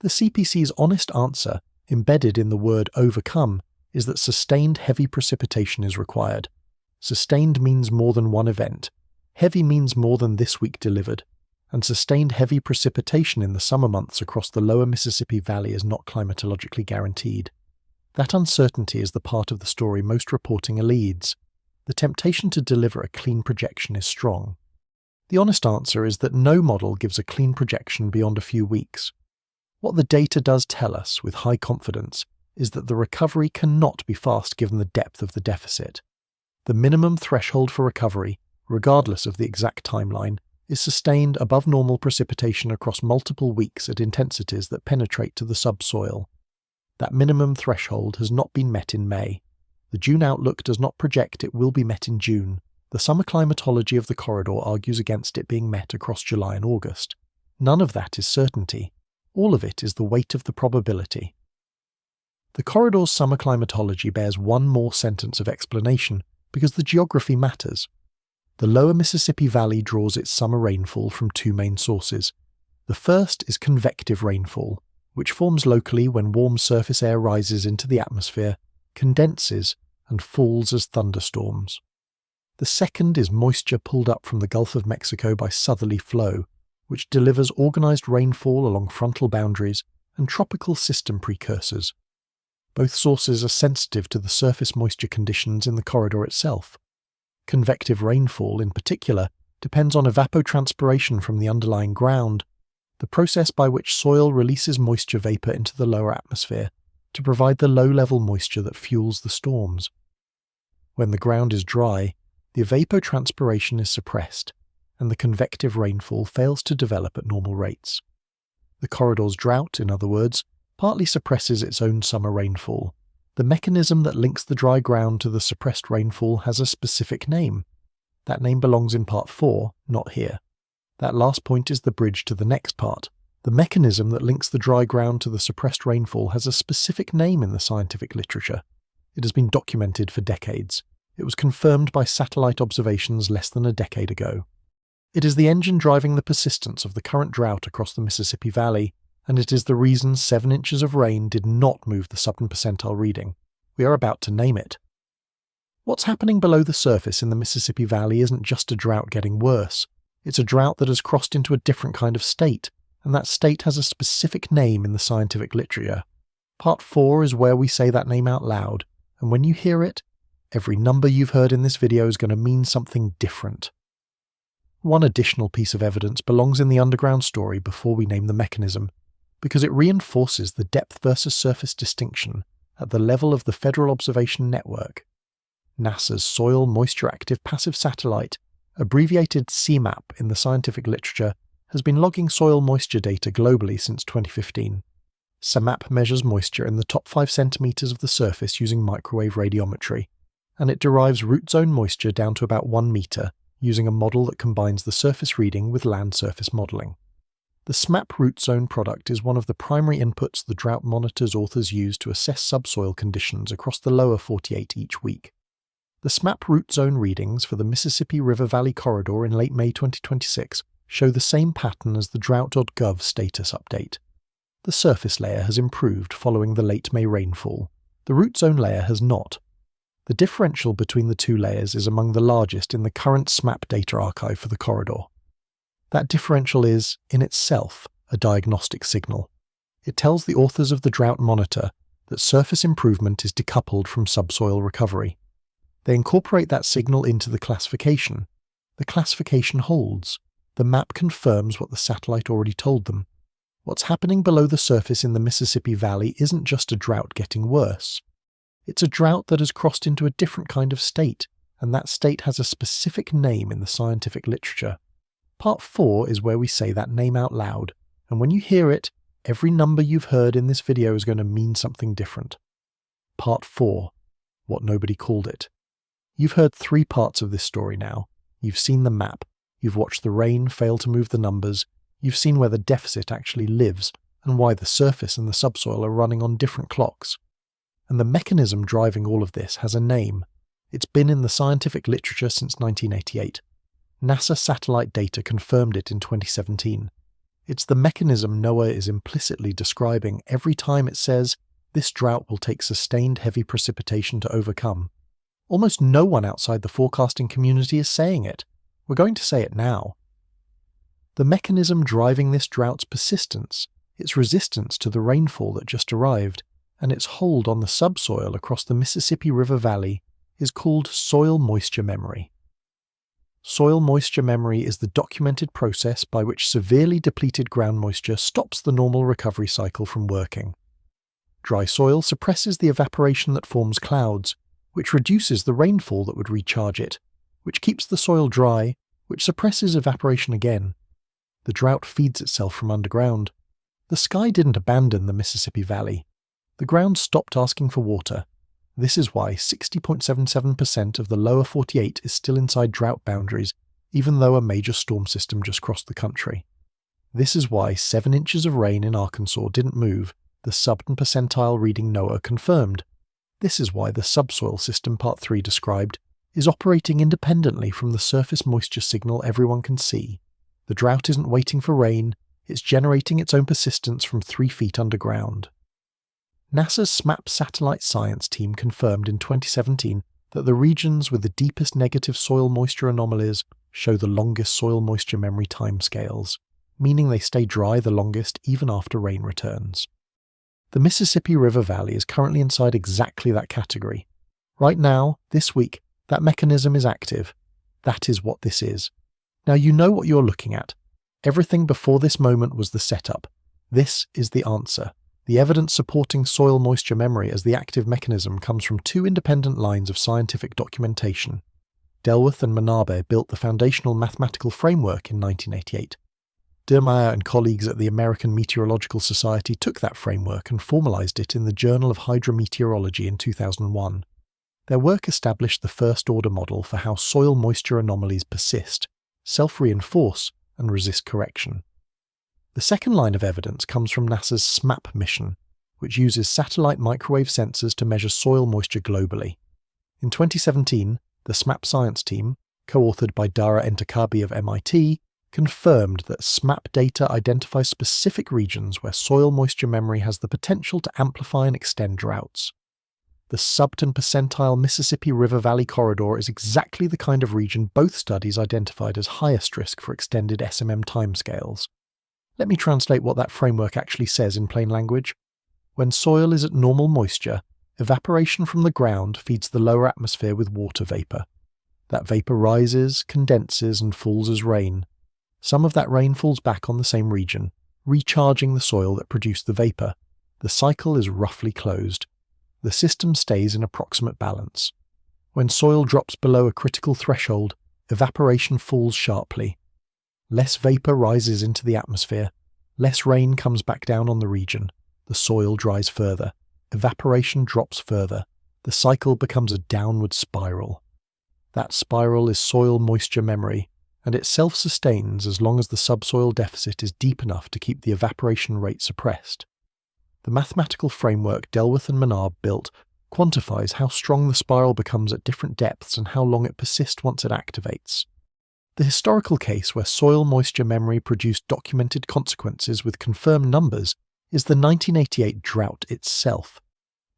The CPC's honest answer, embedded in the word overcome, is that sustained heavy precipitation is required. Sustained means more than one event. Heavy means more than this week delivered. And sustained heavy precipitation in the summer months across the lower Mississippi Valley is not climatologically guaranteed. That uncertainty is the part of the story most reporting elides. The temptation to deliver a clean projection is strong. The honest answer is that no model gives a clean projection beyond a few weeks. What the data does tell us, with high confidence, is that the recovery cannot be fast given the depth of the deficit. The minimum threshold for recovery, regardless of the exact timeline, is sustained above normal precipitation across multiple weeks at intensities that penetrate to the subsoil. That minimum threshold has not been met in May. The June outlook does not project it will be met in June. The summer climatology of the corridor argues against it being met across July and August. None of that is certainty. All of it is the weight of the probability. The corridor's summer climatology bears one more sentence of explanation because the geography matters. The lower Mississippi Valley draws its summer rainfall from 2 main sources. The first is convective rainfall, which forms locally when warm surface air rises into the atmosphere, condenses, and falls as thunderstorms. The second is moisture pulled up from the Gulf of Mexico by southerly flow, which delivers organized rainfall along frontal boundaries and tropical system precursors. Both sources are sensitive to the surface moisture conditions in the corridor itself. Convective rainfall, in particular, depends on evapotranspiration from the underlying ground, the process by which soil releases moisture vapor into the lower atmosphere to provide the low-level moisture that fuels the storms. When the ground is dry, the evapotranspiration is suppressed. and the convective rainfall fails to develop at normal rates. The corridor's drought, in other words, partly suppresses its own summer rainfall. The mechanism that links the dry ground to the suppressed rainfall has a specific name. That name belongs in part 4, not here. That last point is the bridge to the next part. The mechanism that links the dry ground to the suppressed rainfall has a specific name in the scientific literature. It has been documented for decades. It was confirmed by satellite observations less than a decade ago. It is the engine driving the persistence of the current drought across the Mississippi Valley, and it is the reason 7 inches of rain did not move the southern percentile reading. We are about to name it. What's happening below the surface in the Mississippi Valley isn't just a drought getting worse. It's a drought that has crossed into a different kind of state, and that state has a specific name in the scientific literature. Part 4 is where we say that name out loud, and when you hear it, every number you've heard in this video is going to mean something different. One additional piece of evidence belongs in the underground story before we name the mechanism, because it reinforces the depth versus surface distinction at the level of the Federal Observation Network. NASA's Soil Moisture Active Passive Satellite, abbreviated CMAP in the scientific literature, has been logging soil moisture data globally since 2015. CMAP measures moisture in the top 5 centimeters of the surface using microwave radiometry, and it derives root zone moisture down to about 1 meter using a model that combines the surface reading with land surface modeling. The SMAP root zone product is one of the primary inputs the Drought Monitor's authors use to assess subsoil conditions across the lower 48 each week. The SMAP root zone readings for the Mississippi River Valley corridor in late May 2026 show the same pattern as the Drought.gov status update. The surface layer has improved following the late May rainfall. The root zone layer has not. The differential between the two layers is among the largest in the current SMAP data archive for the corridor. That differential is, in itself, a diagnostic signal. It tells the authors of the Drought Monitor that surface improvement is decoupled from subsoil recovery. They incorporate that signal into the classification. The classification holds. The map confirms what the satellite already told them. What's happening below the surface in the Mississippi Valley isn't just a drought getting worse. It's a drought that has crossed into a different kind of state, and that state has a specific name in the scientific literature. Part 4 is where we say that name out loud, and when you hear it, every number you've heard in this video is going to mean something different. Part 4, what nobody called it. You've heard 3 parts of this story now. You've seen the map, you've watched the rain fail to move the numbers, you've seen where the deficit actually lives, and why the surface and the subsoil are running on different clocks. And the mechanism driving all of this has a name. It's been in the scientific literature since 1988. NASA satellite data confirmed it in 2017. It's the mechanism NOAA is implicitly describing every time it says, this drought will take sustained heavy precipitation to overcome. Almost no one outside the forecasting community is saying it. We're going to say it now. The mechanism driving this drought's persistence, its resistance to the rainfall that just arrived, and its hold on the subsoil across the Mississippi River Valley is called soil moisture memory. Soil moisture memory is the documented process by which severely depleted ground moisture stops the normal recovery cycle from working. Dry soil suppresses the evaporation that forms clouds, which reduces the rainfall that would recharge it, which keeps the soil dry, which suppresses evaporation again. The drought feeds itself from underground. The sky didn't abandon the Mississippi Valley. The ground stopped asking for water. This is why 60.77% of the lower 48 is still inside drought boundaries, even though a major storm system just crossed the country. This is why 7 inches of rain in Arkansas didn't move, the southern percentile reading NOAA confirmed. This is why the subsoil system Part 3 described is operating independently from the surface moisture signal everyone can see. The drought isn't waiting for rain, it's generating its own persistence from 3 feet underground. NASA's SMAP satellite science team confirmed in 2017 that the regions with the deepest negative soil moisture anomalies show the longest soil moisture memory timescales, meaning they stay dry the longest even after rain returns. The Mississippi River Valley is currently inside exactly that category. Right now, this week, that mechanism is active. That is what this is. Now you know what you're looking at. Everything before this moment was the setup. This is the answer. The evidence supporting soil moisture memory as the active mechanism comes from 2 independent lines of scientific documentation. Delworth and Manabe built the foundational mathematical framework in 1988. Dirmeyer and colleagues at the American Meteorological Society took that framework and formalized it in the Journal of Hydrometeorology in 2001. Their work established the first-order model for how soil moisture anomalies persist, self-reinforce, and resist correction. The second line of evidence comes from NASA's SMAP mission, which uses satellite microwave sensors to measure soil moisture globally. In 2017, the SMAP science team, co-authored by Dara Entakabi of MIT, confirmed that SMAP data identifies specific regions where soil moisture memory has the potential to amplify and extend droughts. The sub-10 percentile Mississippi River Valley corridor is exactly the kind of region both studies identified as highest risk for extended SMM timescales. Let me translate what that framework actually says in plain language. When soil is at normal moisture, evaporation from the ground feeds the lower atmosphere with water vapor. That vapor rises, condenses, and falls as rain. Some of that rain falls back on the same region, recharging the soil that produced the vapor. The cycle is roughly closed. The system stays in approximate balance. When soil drops below a critical threshold, evaporation falls sharply. Less vapor rises into the atmosphere. Less rain comes back down on the region. The soil dries further. Evaporation drops further. The cycle becomes a downward spiral. That spiral is soil moisture memory, and it self-sustains as long as the subsoil deficit is deep enough to keep the evaporation rate suppressed. The mathematical framework Delworth and Manabe built quantifies how strong the spiral becomes at different depths and how long it persists once it activates. The historical case where soil moisture memory produced documented consequences with confirmed numbers is the 1988 drought itself.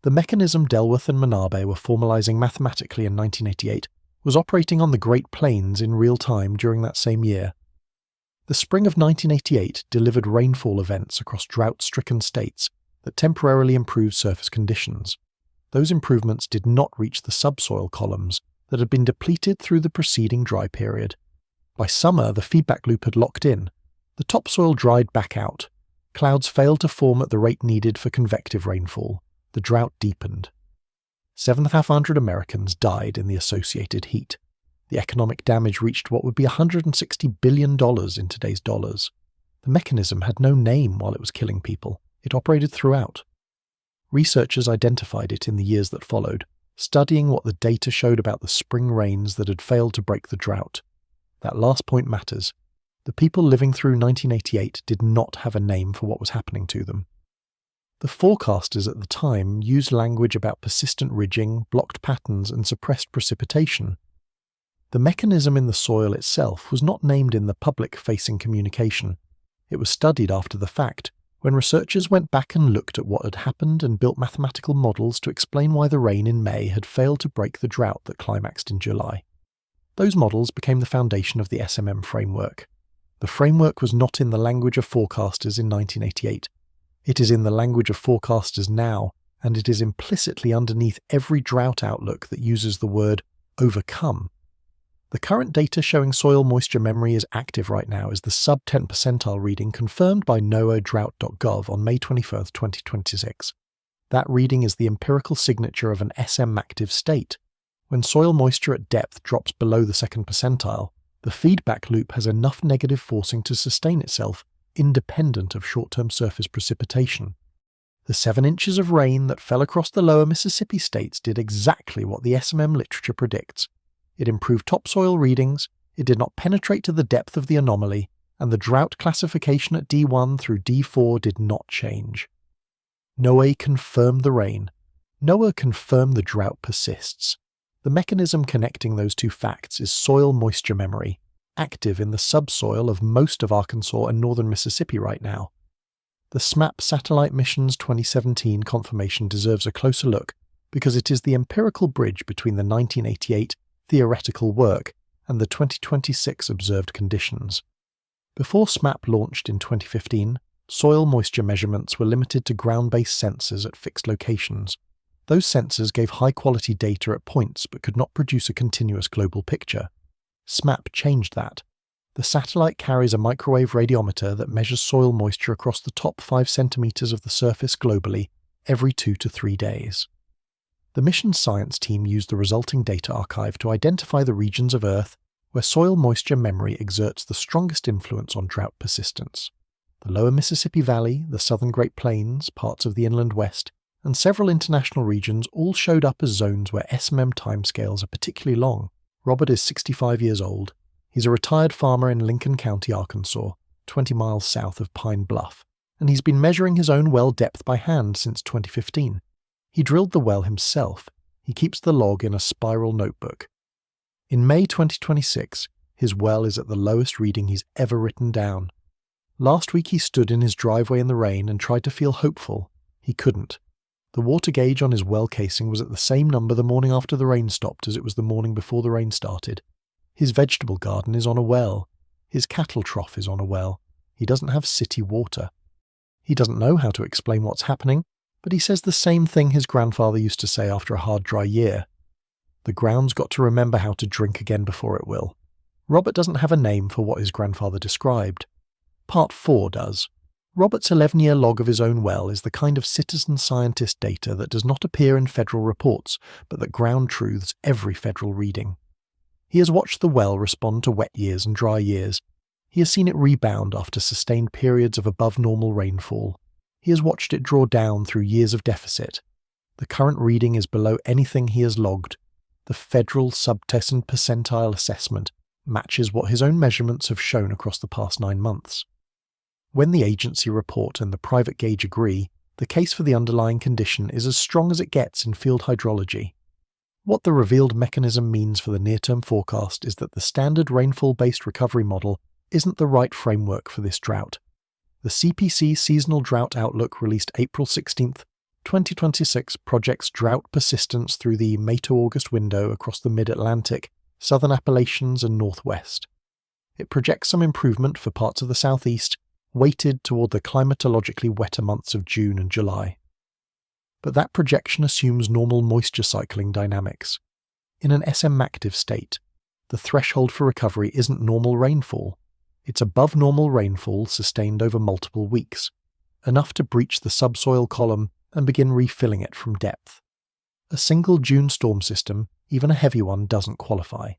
The mechanism Delworth and Manabe were formalizing mathematically in 1988 was operating on the Great Plains in real time during that same year. The spring of 1988 delivered rainfall events across drought-stricken states that temporarily improved surface conditions. Those improvements did not reach the subsoil columns that had been depleted through the preceding dry period. By summer, the feedback loop had locked in. The topsoil dried back out. Clouds failed to form at the rate needed for convective rainfall. The drought deepened. 7,500 Americans died in the associated heat. The economic damage reached what would be $160 billion in today's dollars. The mechanism had no name while it was killing people. It operated throughout. Researchers identified it in the years that followed, studying what the data showed about the spring rains that had failed to break the drought. That last point matters. The people living through 1988 did not have a name for what was happening to them. The forecasters at the time used language about persistent ridging, blocked patterns, and suppressed precipitation. The mechanism in the soil itself was not named in the public-facing communication. It was studied after the fact, when researchers went back and looked at what had happened and built mathematical models to explain why the rain in May had failed to break the drought that climaxed in July. Those models became the foundation of the SMM framework. The framework was not in the language of forecasters in 1988. It is in the language of forecasters now, and it is implicitly underneath every drought outlook that uses the word overcome. The current data showing soil moisture memory is active right now is the sub-10 percentile reading confirmed by NOAA Drought.gov on May 21, 2026. That reading is the empirical signature of an SM active state. When soil moisture at depth drops below the second percentile, the feedback loop has enough negative forcing to sustain itself, independent of short-term surface precipitation. The 7 inches of rain that fell across the lower Mississippi states did exactly what the SMM literature predicts. It improved topsoil readings, it did not penetrate to the depth of the anomaly, and the drought classification at D1 through D4 did not change. NOAA confirmed the rain. NOAA confirmed the drought persists. The mechanism connecting those two facts is soil moisture memory, active in the subsoil of most of Arkansas and northern Mississippi right now. The SMAP satellite mission's 2017 confirmation deserves a closer look because it is the empirical bridge between the 1988 theoretical work and the 2026 observed conditions. Before SMAP launched in 2015, soil moisture measurements were limited to ground-based sensors at fixed locations. Those sensors gave high-quality data at points but could not produce a continuous global picture. SMAP changed that. The satellite carries a microwave radiometer that measures soil moisture across the top 5 centimeters of the surface globally every 2 to 3 days. The mission's science team used the resulting data archive to identify the regions of Earth where soil moisture memory exerts the strongest influence on drought persistence. The lower Mississippi Valley, the southern Great Plains, parts of the inland west, and several international regions all showed up as zones where SMM timescales are particularly long. Robert is 65 years old. He's a retired farmer in Lincoln County, Arkansas, 20 miles south of Pine Bluff, and he's been measuring his own well depth by hand since 2015. He drilled the well himself. He keeps the log in a spiral notebook. In May 2026, his well is at the lowest reading he's ever written down. Last week he stood in his driveway in the rain and tried to feel hopeful. He couldn't. The water gauge on his well casing was at the same number the morning after the rain stopped as it was the morning before the rain started. His vegetable garden is on a well. His cattle trough is on a well. He doesn't have city water. He doesn't know how to explain what's happening, but he says the same thing his grandfather used to say after a hard, dry year. The ground's got to remember how to drink again before it will. Robert doesn't have a name for what his grandfather described. Part 4 does. Robert's 11-year log of his own well is the kind of citizen scientist data that does not appear in federal reports, but that ground truths every federal reading. He has watched the well respond to wet years and dry years. He has seen it rebound after sustained periods of above-normal rainfall. He has watched it draw down through years of deficit. The current reading is below anything he has logged. The federal subtescent percentile assessment matches what his own measurements have shown across the past 9 months. When the agency report and the private gauge agree, the case for the underlying condition is as strong as it gets in field hydrology. What the revealed mechanism means for the near-term forecast is that the standard rainfall-based recovery model isn't the right framework for this drought. The CPC Seasonal Drought Outlook released April 16, 2026 projects drought persistence through the May to August window across the mid-Atlantic, southern Appalachians and northwest. It projects some improvement for parts of the southeast, weighted toward the climatologically wetter months of June and July. But that projection assumes normal moisture cycling dynamics. In an SM-active state, the threshold for recovery isn't normal rainfall. It's above normal rainfall sustained over multiple weeks, enough to breach the subsoil column and begin refilling it from depth. A single June storm system, even a heavy one, doesn't qualify.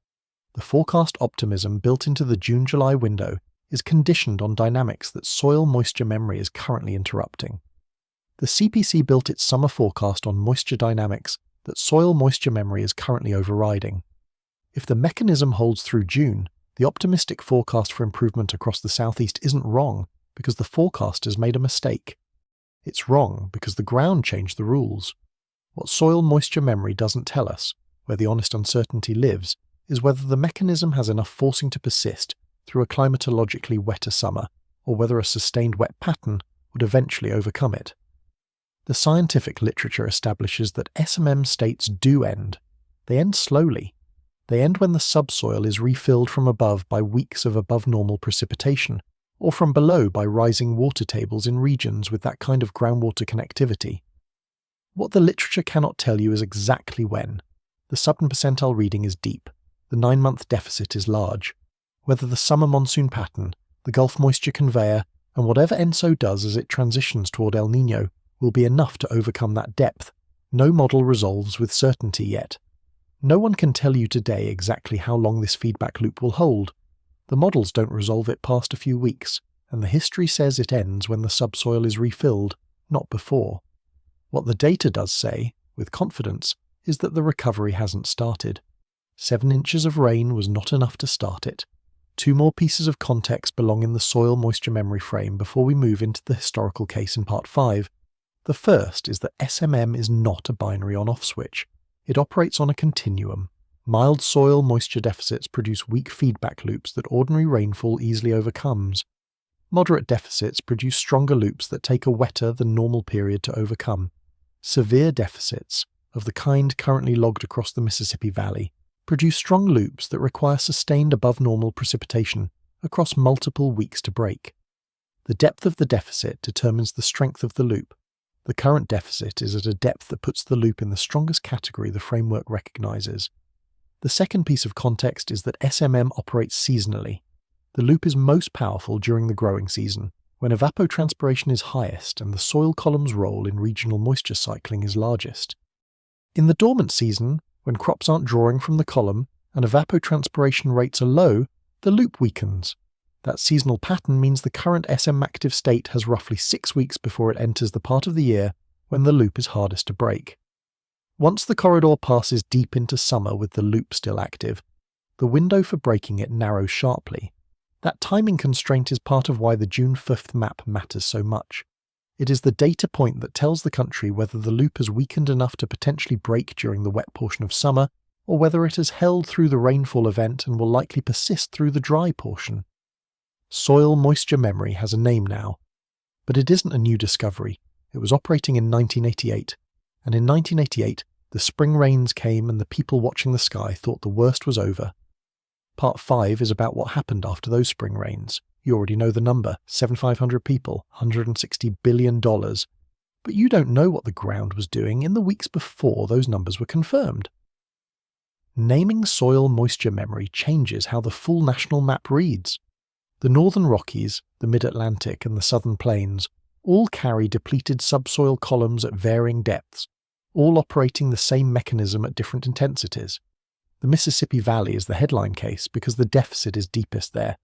The forecast optimism built into the June-July window is conditioned on dynamics that soil moisture memory is currently interrupting. The CPC built its summer forecast on moisture dynamics that soil moisture memory is currently overriding. If the mechanism holds through June, the optimistic forecast for improvement across the southeast isn't wrong because the forecasters made a mistake. It's wrong because the ground changed the rules. What soil moisture memory doesn't tell us, where the honest uncertainty lives, is whether the mechanism has enough forcing to persist through a climatologically wetter summer, or whether a sustained wet pattern would eventually overcome it. The scientific literature establishes that SMM states do end. They end slowly. They end when the subsoil is refilled from above by weeks of above-normal precipitation, or from below by rising water tables in regions with that kind of groundwater connectivity. What the literature cannot tell you is exactly when. The southern percentile reading is deep. The 9-month deficit is large. Whether the summer monsoon pattern, the Gulf moisture conveyor, and whatever ENSO does as it transitions toward El Niño will be enough to overcome that depth, no model resolves with certainty yet. No one can tell you today exactly how long this feedback loop will hold. The models don't resolve it past a few weeks, and the history says it ends when the subsoil is refilled, not before. What the data does say, with confidence, is that the recovery hasn't started. 7 inches of rain was not enough to start it. 2 more pieces of context belong in the soil moisture memory frame before we move into the historical case in Part 5. The first is that SMM is not a binary on-off switch. It operates on a continuum. Mild soil moisture deficits produce weak feedback loops that ordinary rainfall easily overcomes. Moderate deficits produce stronger loops that take a wetter than normal period to overcome. Severe deficits, of the kind currently logged across the Mississippi Valley, produce strong loops that require sustained above-normal precipitation across multiple weeks to break. The depth of the deficit determines the strength of the loop. The current deficit is at a depth that puts the loop in the strongest category the framework recognizes. The second piece of context is that SMM operates seasonally. The loop is most powerful during the growing season, when evapotranspiration is highest and the soil column's role in regional moisture cycling is largest. In the dormant season, when crops aren't drawing from the column and evapotranspiration rates are low, the loop weakens. That seasonal pattern means the current SM active state has roughly 6 weeks before it enters the part of the year when the loop is hardest to break. Once the corridor passes deep into summer with the loop still active, the window for breaking it narrows sharply. That timing constraint is part of why the June 5th map matters so much. It is the data point that tells the country whether the loop has weakened enough to potentially break during the wet portion of summer, or whether it has held through the rainfall event and will likely persist through the dry portion. Soil moisture memory has a name now, but it isn't a new discovery. It was operating in 1988, and in 1988, the spring rains came and the people watching the sky thought the worst was over. Part 5 is about what happened after those spring rains. You already know the number, 7,500 people, $160 billion. But you don't know what the ground was doing in the weeks before those numbers were confirmed. Naming soil moisture memory changes how the full national map reads. The Northern Rockies, the Mid-Atlantic and the Southern Plains all carry depleted subsoil columns at varying depths, all operating the same mechanism at different intensities. The Mississippi Valley is the headline case because the deficit is deepest there.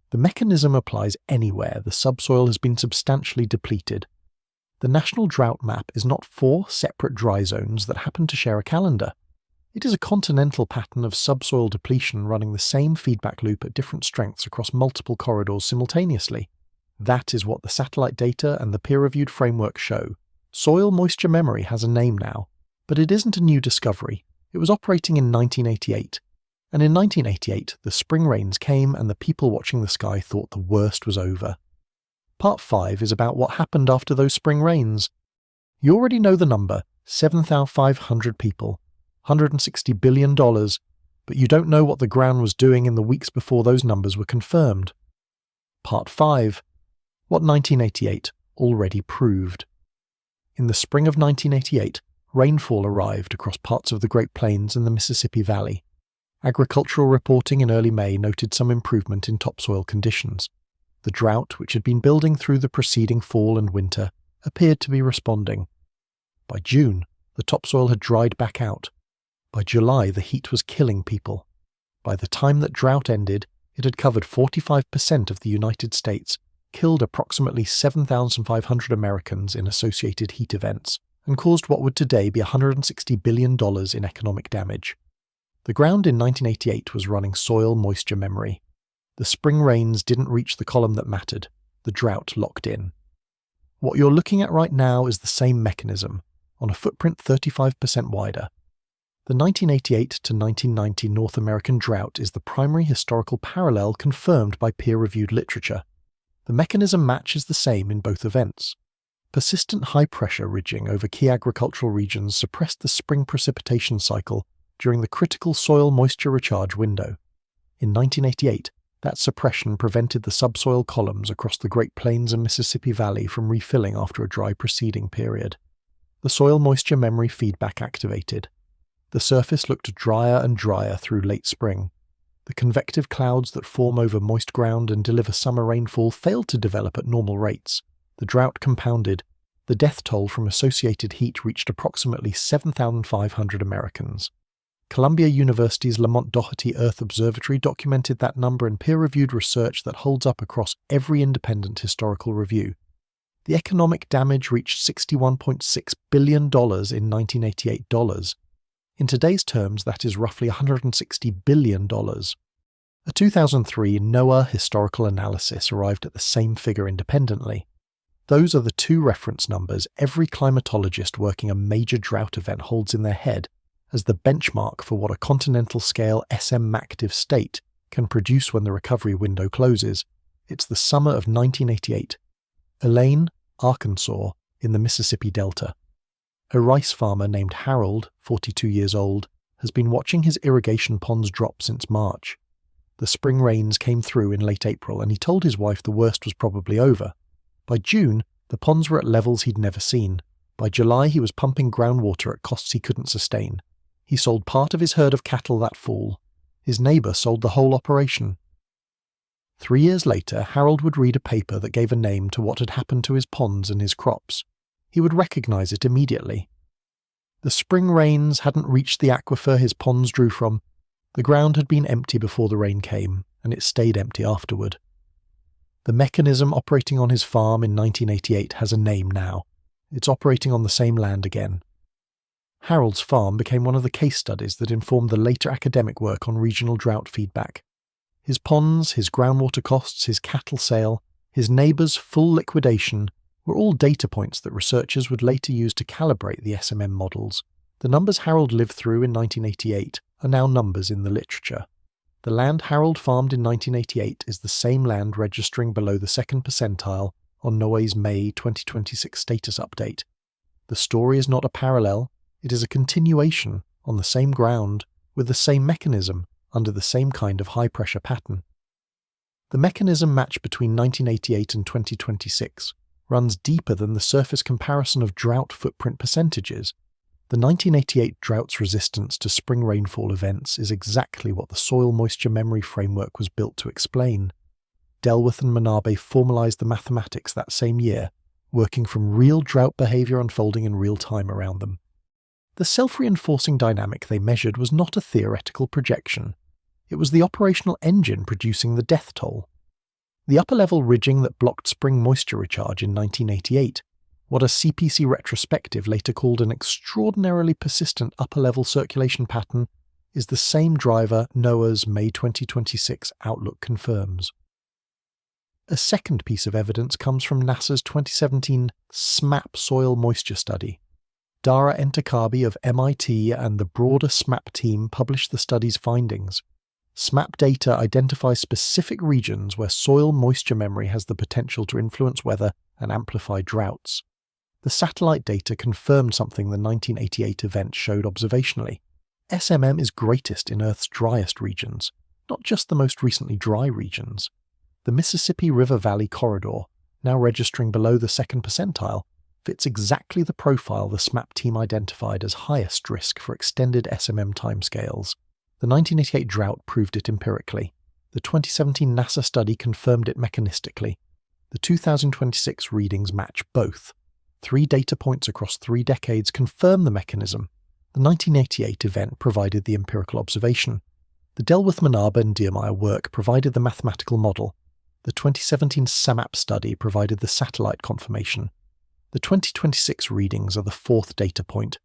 The mechanism applies anywhere the subsoil has been substantially depleted. The National Drought Map is not 4 separate dry zones that happen to share a calendar. It is a continental pattern of subsoil depletion running the same feedback loop at different strengths across multiple corridors simultaneously. That is what the satellite data and the peer-reviewed framework show. Soil moisture memory has a name now, but it isn't a new discovery. It was operating in 1988, and in 1988 the spring rains came and the people watching the sky thought the worst was over. Part 5 is about what happened after those spring rains. You already know the number, 7,500 people, $160 billion, but you don't know what the ground was doing in the weeks before those numbers were confirmed. Part 5. What 1988 already proved. In the spring of 1988, rainfall arrived across parts of the Great Plains and the Mississippi Valley. Agricultural reporting in early May noted some improvement in topsoil conditions. The drought, which had been building through the preceding fall and winter, appeared to be responding. By June, the topsoil had dried back out. By July, the heat was killing people. By the time that drought ended, it had covered 45% of the United States, killed approximately 7,500 Americans in associated heat events, and caused what would today be $160 billion in economic damage. The ground in 1988 was running soil moisture memory. The spring rains didn't reach the column that mattered. The drought locked in. What you're looking at right now is the same mechanism, on a footprint 35% wider. The 1988 to 1990 North American drought is the primary historical parallel confirmed by peer-reviewed literature. The mechanism matches the same in both events. Persistent high-pressure ridging over key agricultural regions suppressed the spring precipitation cycle during the critical soil moisture recharge window. In 1988, that suppression prevented the subsoil columns across the Great Plains and Mississippi Valley from refilling after a dry preceding period. The soil moisture memory feedback activated. The surface looked drier and drier through late spring. The convective clouds that form over moist ground and deliver summer rainfall failed to develop at normal rates. The drought compounded. The death toll from associated heat reached approximately 7,500 Americans. Columbia University's Lamont Doherty Earth Observatory documented that number in peer-reviewed research that holds up across every independent historical review. The economic damage reached $61.6 billion in 1988 dollars. In today's terms, that is roughly $160 billion. A 2003 NOAA historical analysis arrived at the same figure independently. Those are the two reference numbers every climatologist working a major drought event holds in their head as the benchmark for what a continental-scale SM-active state can produce when the recovery window closes. It's the summer of 1988. Elaine, Arkansas, in the Mississippi Delta. A rice farmer named Harold, 42 years old, has been watching his irrigation ponds drop since March. The spring rains came through in late April and he told his wife the worst was probably over. By June, the ponds were at levels he'd never seen. By July, he was pumping groundwater at costs he couldn't sustain. He sold part of his herd of cattle that fall. His neighbour sold the whole operation. 3 years later, Harold would read a paper that gave a name to what had happened to his ponds and his crops. He would recognise it immediately. The spring rains hadn't reached the aquifer his ponds drew from. The ground had been empty before the rain came, and it stayed empty afterward. The mechanism operating on his farm in 1988 has a name now. It's operating on the same land again. Harold's farm became one of the case studies that informed the later academic work on regional drought feedback. His ponds, his groundwater costs, his cattle sale, his neighbours' full liquidation were all data points that researchers would later use to calibrate the SMM models. The numbers Harold lived through in 1988 are now numbers in the literature. The land Harold farmed in 1988 is the same land registering below the second percentile on NOAA's May 2026 status update. The story is not a parallel, it is a continuation on the same ground with the same mechanism under the same kind of high-pressure pattern. The mechanism match between 1988 and 2026 runs deeper than the surface comparison of drought footprint percentages. The 1988 drought's resistance to spring rainfall events is exactly what the soil moisture memory framework was built to explain. Delworth and Manabe formalized the mathematics that same year, working from real drought behavior unfolding in real time around them. The self-reinforcing dynamic they measured was not a theoretical projection. It was the operational engine producing the death toll. The upper-level ridging that blocked spring moisture recharge in 1988, what a CPC retrospective later called an extraordinarily persistent upper-level circulation pattern, is the same driver NOAA's May 2026 outlook confirms. A second piece of evidence comes from NASA's 2017 SMAP soil moisture study. Dara Entakabi of MIT and the broader SMAP team published the study's findings. SMAP data identifies specific regions where soil moisture memory has the potential to influence weather and amplify droughts. The satellite data confirmed something the 1988 event showed observationally. SMM is greatest in Earth's driest regions, not just the most recently dry regions. The Mississippi River Valley corridor, now registering below the second percentile, fits exactly the profile the SMAP team identified as highest risk for extended SMM timescales. The 1988 drought proved it empirically. The 2017 NASA study confirmed it mechanistically. The 2026 readings match both. 3 data points across 3 decades confirm the mechanism. The 1988 event provided the empirical observation. The Delworth, Manabe and Dirmeyer work provided the mathematical model. The 2017 SMAP study provided the satellite confirmation. The 2026 readings are the 4th data point.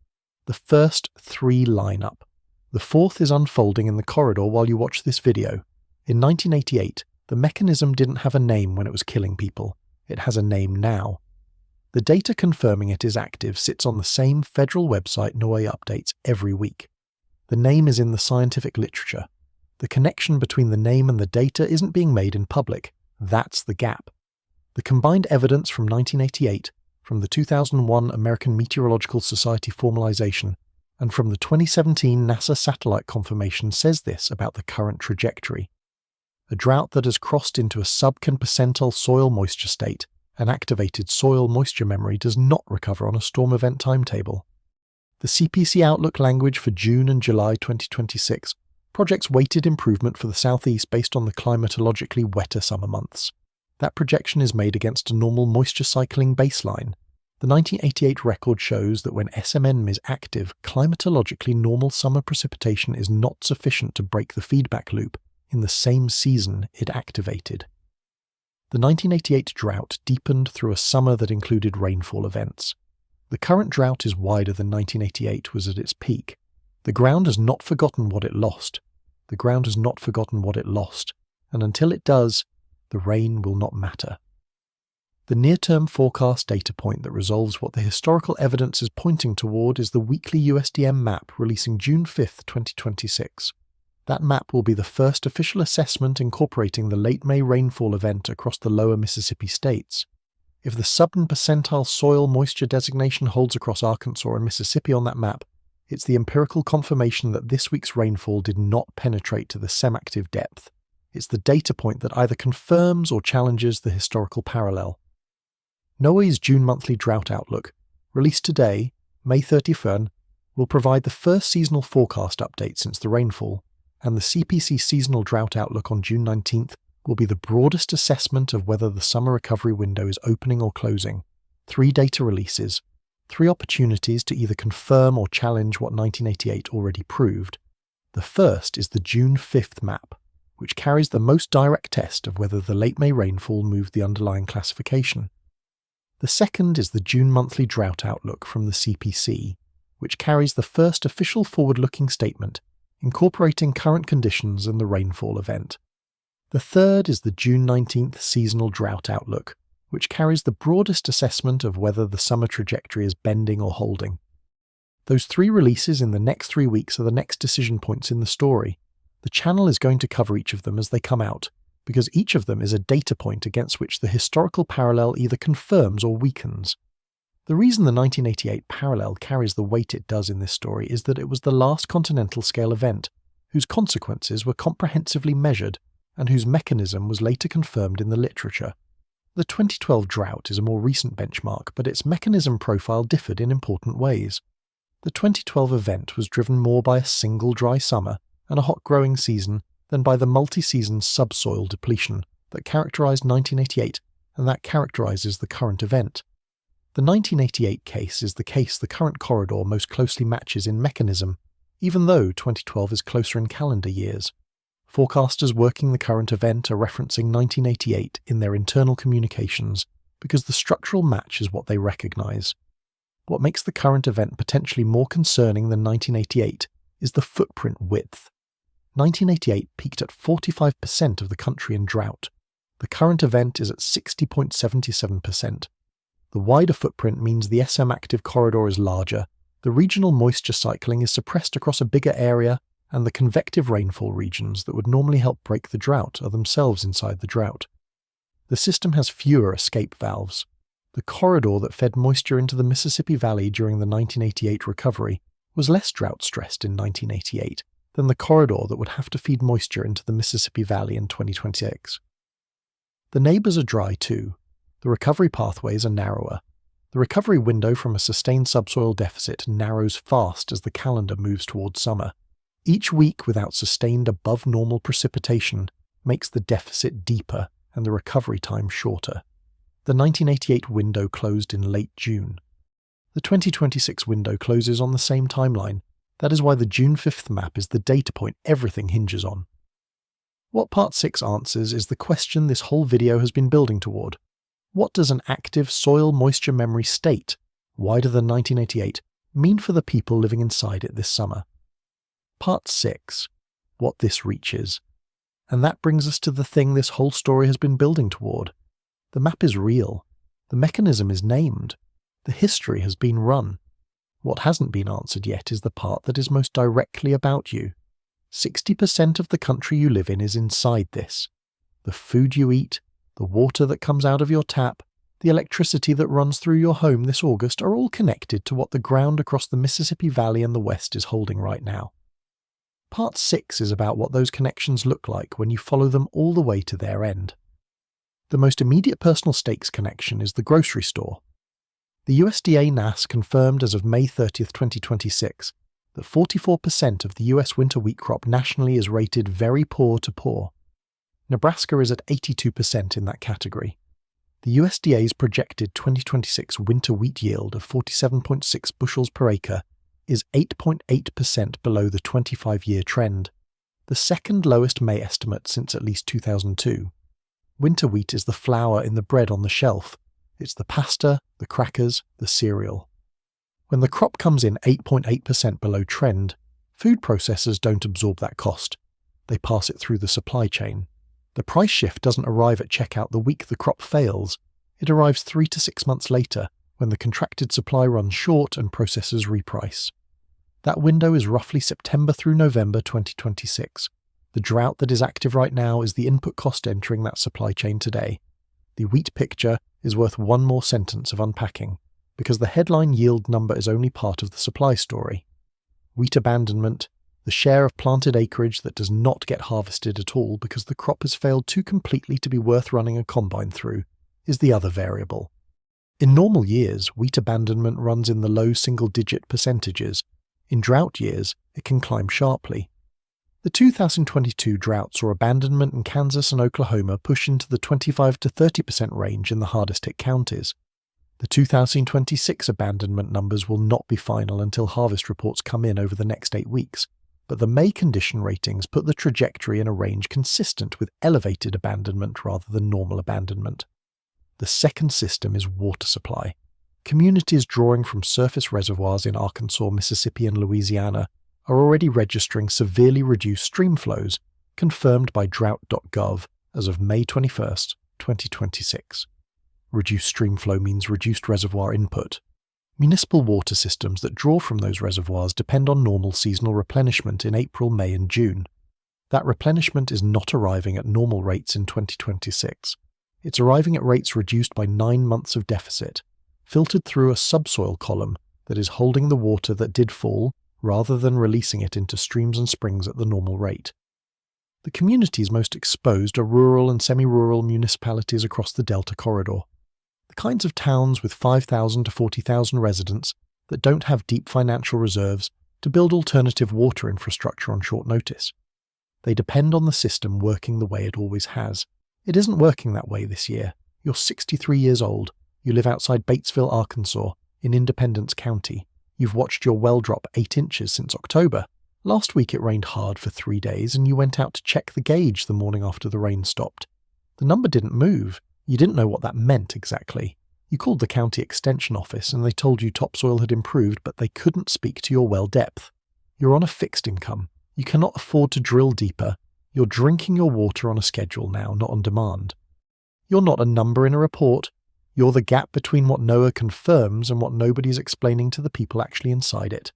The first 3 line up. The 4th is unfolding in the corridor while you watch this video. In 1988, the mechanism didn't have a name when it was killing people. It has a name now. The data confirming it is active sits on the same federal website NOAA updates every week. The name is in the scientific literature. The connection between the name and the data isn't being made in public. That's the gap. The combined evidence from 1988, from the 2001 American Meteorological Society formalization, and from the 2017 NASA satellite confirmation says this about the current trajectory. A drought that has crossed into a sub-10 percentile soil moisture state and activated soil moisture memory does not recover on a storm event timetable. The CPC outlook language for June and July 2026 projects weighted improvement for the southeast based on the climatologically wetter summer months. That projection is made against a normal moisture cycling baseline. The 1988 record shows that when SMM is active, climatologically normal summer precipitation is not sufficient to break the feedback loop in the same season it activated. The 1988 drought deepened through a summer that included rainfall events. The current drought is wider than 1988 was at its peak. The ground has not forgotten what it lost. The ground has not forgotten what it lost, and until it does, the rain will not matter. The near-term forecast data point that resolves what the historical evidence is pointing toward is the weekly USDA map releasing June 5, 2026. That map will be the first official assessment incorporating the late May rainfall event across the lower Mississippi states. If the sub-10 percentile soil moisture designation holds across Arkansas and Mississippi on that map, it's the empirical confirmation that this week's rainfall did not penetrate to the semi-active depth. It's the data point that either confirms or challenges the historical parallel. NOAA's June monthly drought outlook, released today, May 31, will provide the first seasonal forecast update since the rainfall, and the CPC seasonal drought outlook on June 19th will be the broadest assessment of whether the summer recovery window is opening or closing. 3 data releases, 3 opportunities to either confirm or challenge what 1988 already proved. The first is the June 5th map, which carries the most direct test of whether the late May rainfall moved the underlying classification. The second is the June monthly drought outlook from the CPC, which carries the first official forward-looking statement incorporating current conditions and the rainfall event. The third is the June 19th seasonal drought outlook, which carries the broadest assessment of whether the summer trajectory is bending or holding. Those 3 releases in the next 3 weeks are the next decision points in the story. The channel is going to cover each of them as they come out, because each of them is a data point against which the historical parallel either confirms or weakens. The reason the 1988 parallel carries the weight it does in this story is that it was the last continental-scale event, whose consequences were comprehensively measured, and whose mechanism was later confirmed in the literature. The 2012 drought is a more recent benchmark, but its mechanism profile differed in important ways. The 2012 event was driven more by a single dry summer and a hot growing season than by the multi-season subsoil depletion that characterized 1988 and that characterizes the current event. The 1988 case is the case the current corridor most closely matches in mechanism, even though 2012 is closer in calendar years. Forecasters working the current event are referencing 1988 in their internal communications because the structural match is what they recognize. What makes the current event potentially more concerning than 1988 is the footprint width. 1988 peaked at 45% of the country in drought. The current event is at 60.77%. The wider footprint means the SM active corridor is larger, the regional moisture cycling is suppressed across a bigger area, and the convective rainfall regions that would normally help break the drought are themselves inside the drought. The system has fewer escape valves. The corridor that fed moisture into the Mississippi Valley during the 1988 recovery was less drought-stressed in 1988 than the corridor that would have to feed moisture into the Mississippi Valley in 2026. The neighbors are dry too. The recovery pathways are narrower. The recovery window from a sustained subsoil deficit narrows fast as the calendar moves towards summer. Each week without sustained above-normal precipitation makes the deficit deeper and the recovery time shorter. The 1988 window closed in late June. The 2026 window closes on the same timeline. That is why the June 5th map is the data point everything hinges on. What Part 6 answers is the question this whole video has been building toward. What does an active soil moisture memory state, wider than 1988, mean for the people living inside it this summer? Part 6. What this reaches. And that brings us to the thing this whole story has been building toward. The map is real. The mechanism is named. The history has been run. What hasn't been answered yet is the part that is most directly about you. 60% of the country you live in is inside this. The food you eat, the water that comes out of your tap, the electricity that runs through your home this August are all connected to what the ground across the Mississippi Valley and the West is holding right now. Part 6 is about what those connections look like when you follow them all the way to their end. The most immediate personal stakes connection is the grocery store. The USDA NAS confirmed as of May 30th, 2026, that 44% of the US winter wheat crop nationally is rated very poor to poor. Nebraska is at 82% in that category. The USDA's projected 2026 winter wheat yield of 47.6 bushels per acre is 8.8% below the 25-year trend, the second lowest May estimate since at least 2002. Winter wheat is the flour in the bread on the shelf. It's the pasta, the crackers, the cereal. When the crop comes in 8.8% below trend, food processors don't absorb that cost. They pass it through the supply chain. The price shift doesn't arrive at checkout the week the crop fails. It arrives 3 to 6 months later, when the contracted supply runs short and processors reprice. That window is roughly September through November 2026. The drought that is active right now is the input cost entering that supply chain today. The wheat picture is worth one more sentence of unpacking, because the headline yield number is only part of the supply story. Wheat abandonment, the share of planted acreage that does not get harvested at all because the crop has failed too completely to be worth running a combine through, is the other variable. In normal years, wheat abandonment runs in the low single-digit percentages. In drought years, it can climb sharply. The 2022 drought saw abandonment in Kansas and Oklahoma push into the 25 to 30% range in the hardest-hit counties. The 2026 abandonment numbers will not be final until harvest reports come in over the next 8 weeks, but the May condition ratings put the trajectory in a range consistent with elevated abandonment rather than normal abandonment. The second system is water supply. Communities drawing from surface reservoirs in Arkansas, Mississippi, and Louisiana are already registering severely reduced stream flows, confirmed by Drought.gov as of May 21, 2026. Reduced stream flow means reduced reservoir input. Municipal water systems that draw from those reservoirs depend on normal seasonal replenishment in April, May, and June. That replenishment is not arriving at normal rates in 2026. It's arriving at rates reduced by 9 months of deficit, filtered through a subsoil column that is holding the water that did fall rather than releasing it into streams and springs at the normal rate. The communities most exposed are rural and semi-rural municipalities across the Delta corridor. The kinds of towns with 5,000 to 40,000 residents that don't have deep financial reserves to build alternative water infrastructure on short notice. They depend on the system working the way it always has. It isn't working that way this year. You're 63 years old. You live outside Batesville, Arkansas, in Independence County. You've watched your well drop 8 inches since October. Last week it rained hard for 3 days and you went out to check the gauge the morning after the rain stopped. The number didn't move. You didn't know what that meant exactly. You called the county extension office and they told you topsoil had improved, but they couldn't speak to your well depth. You're on a fixed income. You cannot afford to drill deeper. You're drinking your water on a schedule now, not on demand. You're not a number in a report. You're the gap between what NOAA confirms and what nobody's explaining to the people actually inside it.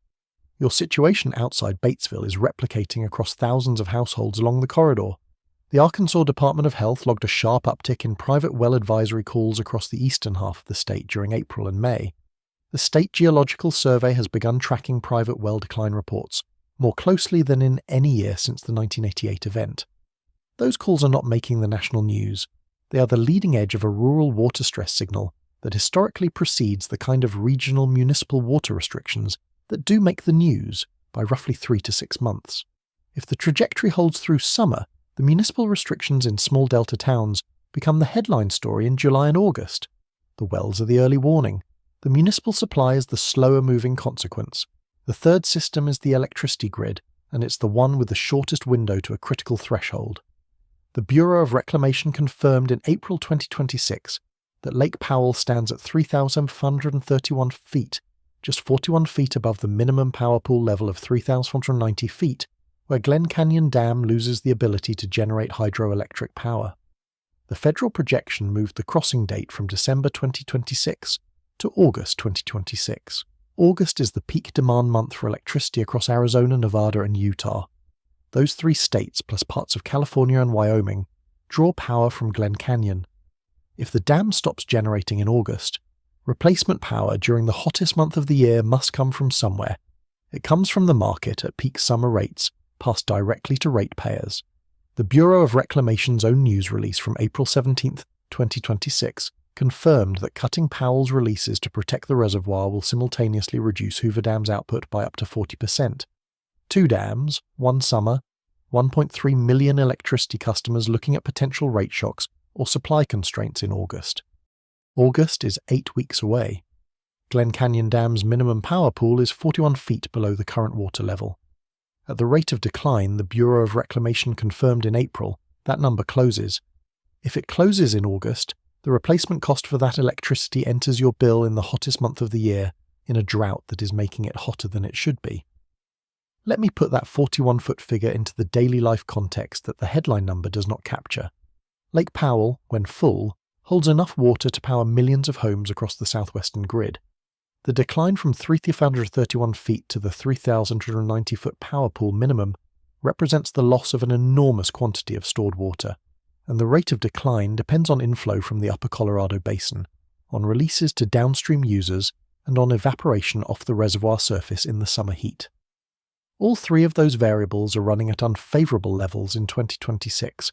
Your situation outside Batesville is replicating across thousands of households along the corridor. The Arkansas Department of Health logged a sharp uptick in private well advisory calls across the eastern half of the state during April and May. The State Geological Survey has begun tracking private well decline reports more closely than in any year since the 1988 event. Those calls are not making the national news. They are the leading edge of a rural water stress signal that historically precedes the kind of regional municipal water restrictions that do make the news by roughly 3 to 6 months. If the trajectory holds through summer, the municipal restrictions in small delta towns become the headline story in July and August. The wells are the early warning. The municipal supply is the slower-moving consequence. The third system is the electricity grid, and it's the one with the shortest window to a critical threshold. The Bureau of Reclamation confirmed in April 2026 that Lake Powell stands at 3,531 feet, just 41 feet above the minimum power pool level of 3,490 feet, where Glen Canyon Dam loses the ability to generate hydroelectric power. The federal projection moved the crossing date from December 2026 to August 2026. August is the peak demand month for electricity across Arizona, Nevada, and Utah. Those 3 states, plus parts of California and Wyoming, draw power from Glen Canyon. If the dam stops generating in August, replacement power during the hottest month of the year must come from somewhere. It comes from the market at peak summer rates, passed directly to ratepayers. The Bureau of Reclamation's own news release from April 17, 2026, confirmed that cutting Powell's releases to protect the reservoir will simultaneously reduce Hoover Dam's output by up to 40%. 2 dams, 1 summer, 1.3 million electricity customers looking at potential rate shocks or supply constraints in August. August is 8 weeks away. Glen Canyon Dam's minimum power pool is 41 feet below the current water level. At the rate of decline the Bureau of Reclamation confirmed in April, that number closes. If it closes in August, the replacement cost for that electricity enters your bill in the hottest month of the year, in a drought that is making it hotter than it should be. Let me put that 41-foot figure into the daily life context that the headline number does not capture. Lake Powell, when full, holds enough water to power millions of homes across the southwestern grid. The decline from 3,531 feet to the 3,290-foot power pool minimum represents the loss of an enormous quantity of stored water, and the rate of decline depends on inflow from the upper Colorado Basin, on releases to downstream users, and on evaporation off the reservoir surface in the summer heat. All 3 of those variables are running at unfavorable levels in 2026.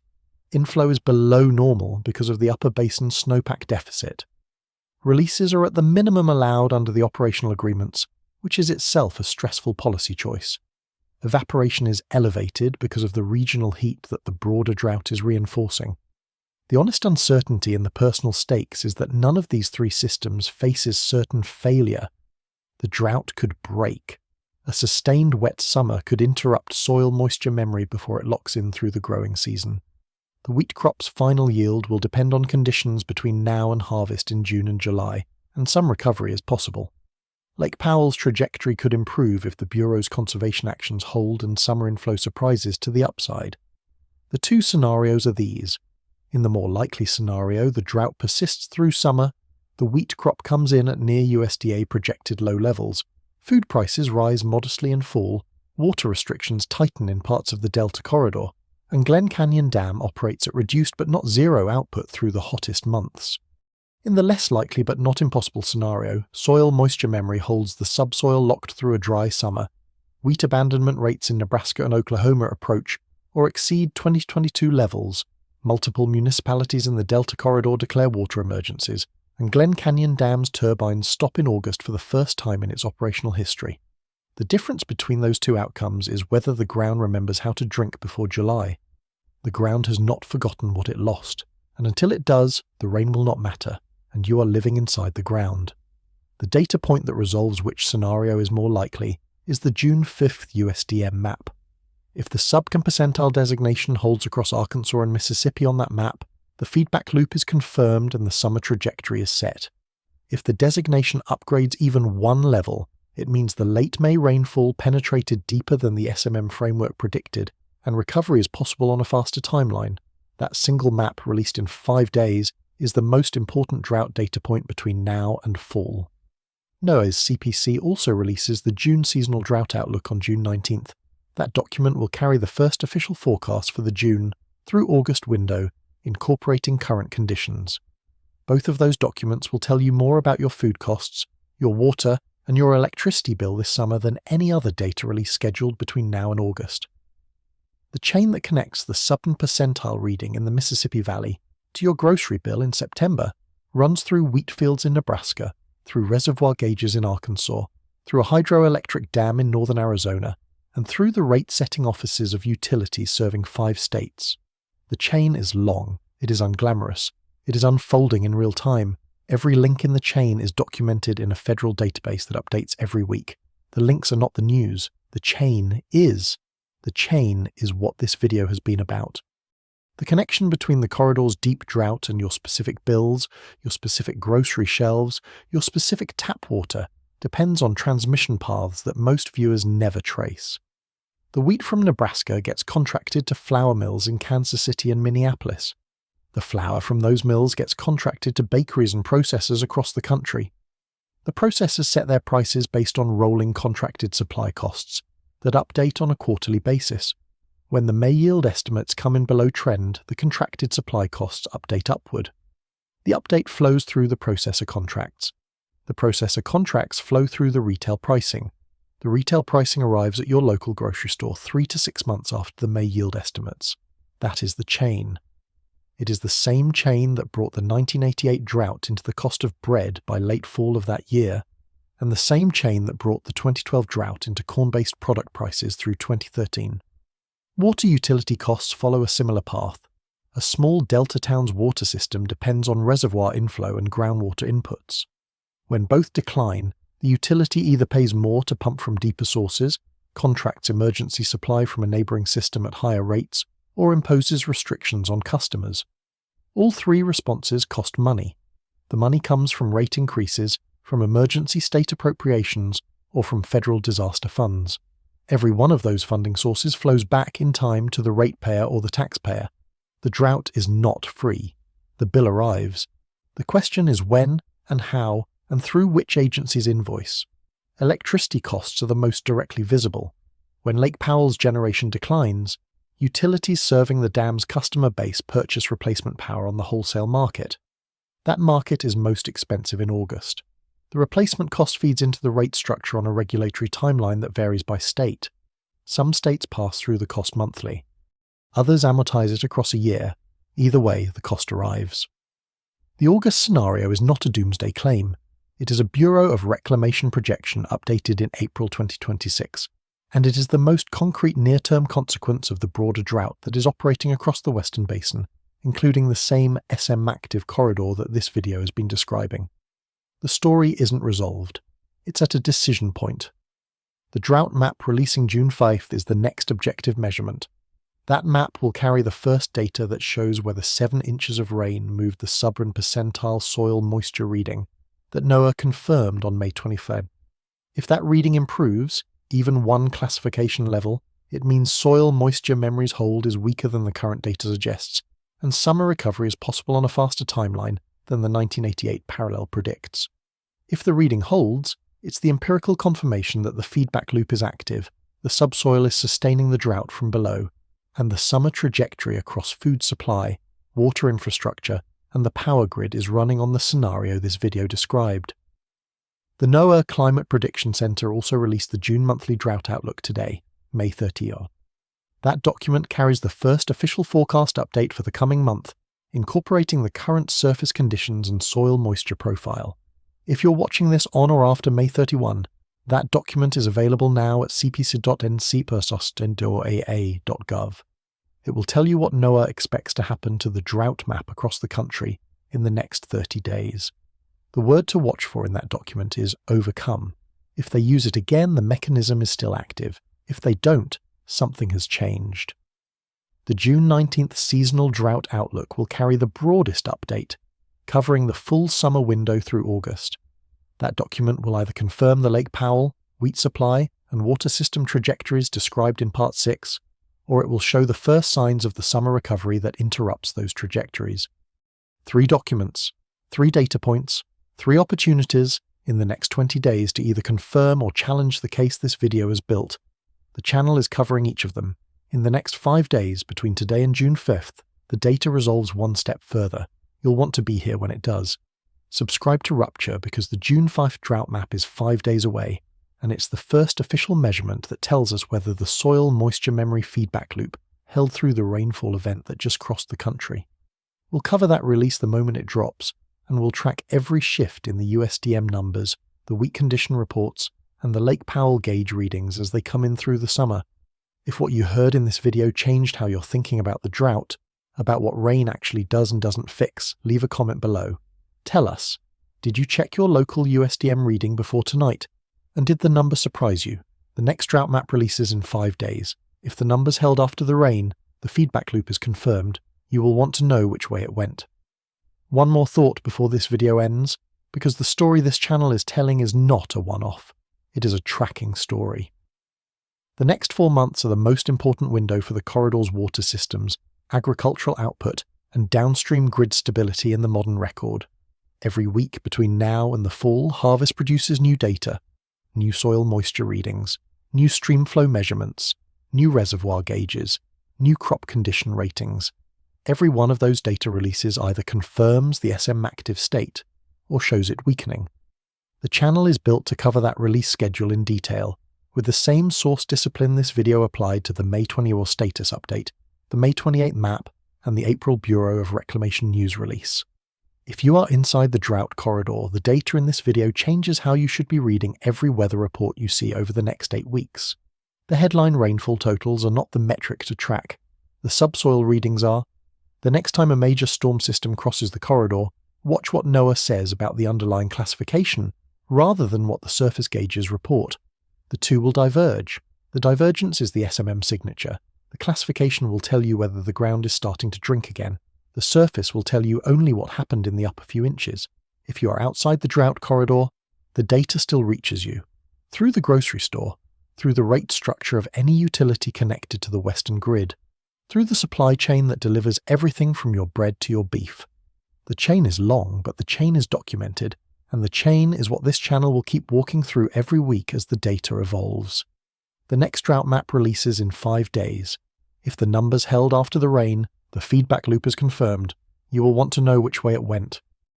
Inflow is below normal because of the upper basin snowpack deficit. Releases are at the minimum allowed under the operational agreements, which is itself a stressful policy choice. Evaporation is elevated because of the regional heat that the broader drought is reinforcing. The honest uncertainty in the personal stakes is that none of these three systems faces certain failure. The drought could break. A sustained wet summer could interrupt soil moisture memory before it locks in through the growing season. The wheat crop's final yield will depend on conditions between now and harvest in June and July, and some recovery is possible. Lake Powell's trajectory could improve if the Bureau's conservation actions hold and summer inflow surprises to the upside. The two scenarios are these. In the more likely scenario, the drought persists through summer, the wheat crop comes in at near USDA projected low levels, food prices rise modestly in fall, water restrictions tighten in parts of the Delta corridor, and Glen Canyon Dam operates at reduced but not zero output through the hottest months. In the less likely but not impossible scenario, soil moisture memory holds the subsoil locked through a dry summer, wheat abandonment rates in Nebraska and Oklahoma approach or exceed 2022 levels, multiple municipalities in the Delta corridor declare water emergencies, and Glen Canyon Dam's turbines stop in August for the first time in its operational history. The difference between those two outcomes is whether the ground remembers how to drink before July. The ground has not forgotten what it lost, and until it does, the rain will not matter, and you are living inside the ground. The data point that resolves which scenario is more likely is the June 5th USDM map. If the sub-percentile designation holds across Arkansas and Mississippi on that map, the feedback loop is confirmed and the summer trajectory is set. If the designation upgrades even one level, it means the late May rainfall penetrated deeper than the SMM framework predicted, and recovery is possible on a faster timeline. That single map, released in 5 days, is the most important drought data point between now and fall. NOAA's CPC also releases the June seasonal drought outlook on June 19th. That document will carry the first official forecast for the June through August window, incorporating current conditions. Both of those documents will tell you more about your food costs, your water, and your electricity bill this summer than any other data release scheduled between now and August. The chain that connects the southern percentile reading in the Mississippi Valley to your grocery bill in September runs through wheat fields in Nebraska, through reservoir gauges in Arkansas, through a hydroelectric dam in northern Arizona, and through the rate-setting offices of utilities serving 5 states. The chain is long, it is unglamorous, it is unfolding in real time. Every link in the chain is documented in a federal database that updates every week. The links are not the news, the chain is. The chain is what this video has been about. The connection between the corridor's deep drought and your specific bills, your specific grocery shelves, your specific tap water, depends on transmission paths that most viewers never trace. The wheat from Nebraska gets contracted to flour mills in Kansas City and Minneapolis. The flour from those mills gets contracted to bakeries and processors across the country. The processors set their prices based on rolling contracted supply costs that update on a quarterly basis. When the May yield estimates come in below trend, the contracted supply costs update upward. The update flows through the processor contracts. The processor contracts flow through the retail pricing. The retail pricing arrives at your local grocery store 3 to 6 months after the May yield estimates. That is the chain. It is the same chain that brought the 1988 drought into the cost of bread by late fall of that year, and the same chain that brought the 2012 drought into corn-based product prices through 2013. Water utility costs follow a similar path. A small delta town's water system depends on reservoir inflow and groundwater inputs. When both decline, the utility either pays more to pump from deeper sources, contracts emergency supply from a neighbouring system at higher rates, or imposes restrictions on customers. All three responses cost money. The money comes from rate increases, from emergency state appropriations, or from federal disaster funds. Every one of those funding sources flows back in time to the ratepayer or the taxpayer. The drought is not free. The bill arrives. The question is when and how and through which agency's invoice. Electricity costs are the most directly visible. When Lake Powell's generation declines, utilities serving the dam's customer base purchase replacement power on the wholesale market. That market is most expensive in August. The replacement cost feeds into the rate structure on a regulatory timeline that varies by state. Some states pass through the cost monthly. Others amortize it across a year. Either way, the cost arrives. The August scenario is not a doomsday claim. It is a Bureau of Reclamation projection updated in April 2026, and it is the most concrete near-term consequence of the broader drought that is operating across the Western Basin including the same SM active corridor that this video has been describing. The story isn't resolved. It's at a decision point. The drought map releasing June 5th is the next objective measurement. That map will carry the first data that shows whether 7 inches of rain moved the sub-1 percentile soil moisture reading that NOAA confirmed on May 23rd. If that reading improves, even 1 classification level, it means soil moisture memory's hold is weaker than the current data suggests, and summer recovery is possible on a faster timeline than the 1988 parallel predicts. If the reading holds, it's the empirical confirmation that the feedback loop is active, the subsoil is sustaining the drought from below, and the summer trajectory across food supply, water infrastructure, and the power grid is running on the scenario this video described. The NOAA Climate Prediction Center also released the June monthly drought outlook today, May 30th. That document carries the first official forecast update for the coming month, incorporating the current surface conditions and soil moisture profile. If you're watching this on or after May 31, that document is available now at cpc.ncpersostendoaa.gov. It will tell you what NOAA expects to happen to the drought map across the country in the next 30 days. The word to watch for in that document is overcome. If they use it again, the mechanism is still active. If they don't, something has changed. The June 19th seasonal drought outlook will carry the broadest update, covering the full summer window through August. That document will either confirm the Lake Powell, wheat supply, and water system trajectories described in Part 6, or it will show the first signs of the summer recovery that interrupts those trajectories. 3 documents, 3 data points, 3 opportunities in the next 20 days to either confirm or challenge the case this video has built. The channel is covering each of them. In the next 5 days, between today and June 5th, the data resolves one step further. You'll want to be here when it does. Subscribe to Rupture because the June 5th drought map is 5 days away, and it's the first official measurement that tells us whether the soil moisture memory feedback loop held through the rainfall event that just crossed the country. We'll cover that release the moment it drops, and we'll track every shift in the USDM numbers, the wheat condition reports, and the Lake Powell gauge readings as they come in through the summer. If what you heard in this video changed how you're thinking about the drought, about what rain actually does and doesn't fix, leave a comment below. Tell us, did you check your local USDM reading before tonight? And did the number surprise you? The next drought map releases in 5 days. If the numbers held after the rain, the feedback loop is confirmed. You will want to know which way it went. One more thought before this video ends, because the story this channel is telling is not a one-off. It is a tracking story. The next 4 months are the most important window for the corridor's water systems, agricultural output, and downstream grid stability in the modern record. Every week between now and the fall, harvest produces new data, new soil moisture readings, new stream flow measurements, new reservoir gauges, new crop condition ratings. Every one of those data releases either confirms the SM active state or shows it weakening. The channel is built to cover that release schedule in detail, with the same source discipline this video applied to the May 24 status update, the May 28 map, and the April Bureau of Reclamation news release. If you are inside the drought corridor, the data in this video changes how you should be reading every weather report you see over the next 8 weeks. The headline rainfall totals are not the metric to track. The subsoil readings are. The next time a major storm system crosses the corridor, watch what NOAA says about the underlying classification, rather than what the surface gauges report. The two will diverge. The divergence is the SMM signature. The classification will tell you whether the ground is starting to drink again. The surface will tell you only what happened in the upper few inches. If you are outside the drought corridor, the data still reaches you. Through the grocery store, through the rate structure of any utility connected to the Western grid, through the supply chain that delivers everything from your bread to your beef. The chain is long, but the chain is documented, and the chain is what this channel will keep walking through every week as the data evolves. The next drought map releases in 5 days. If the numbers held after the rain, the feedback loop is confirmed. You will want to know which way it went.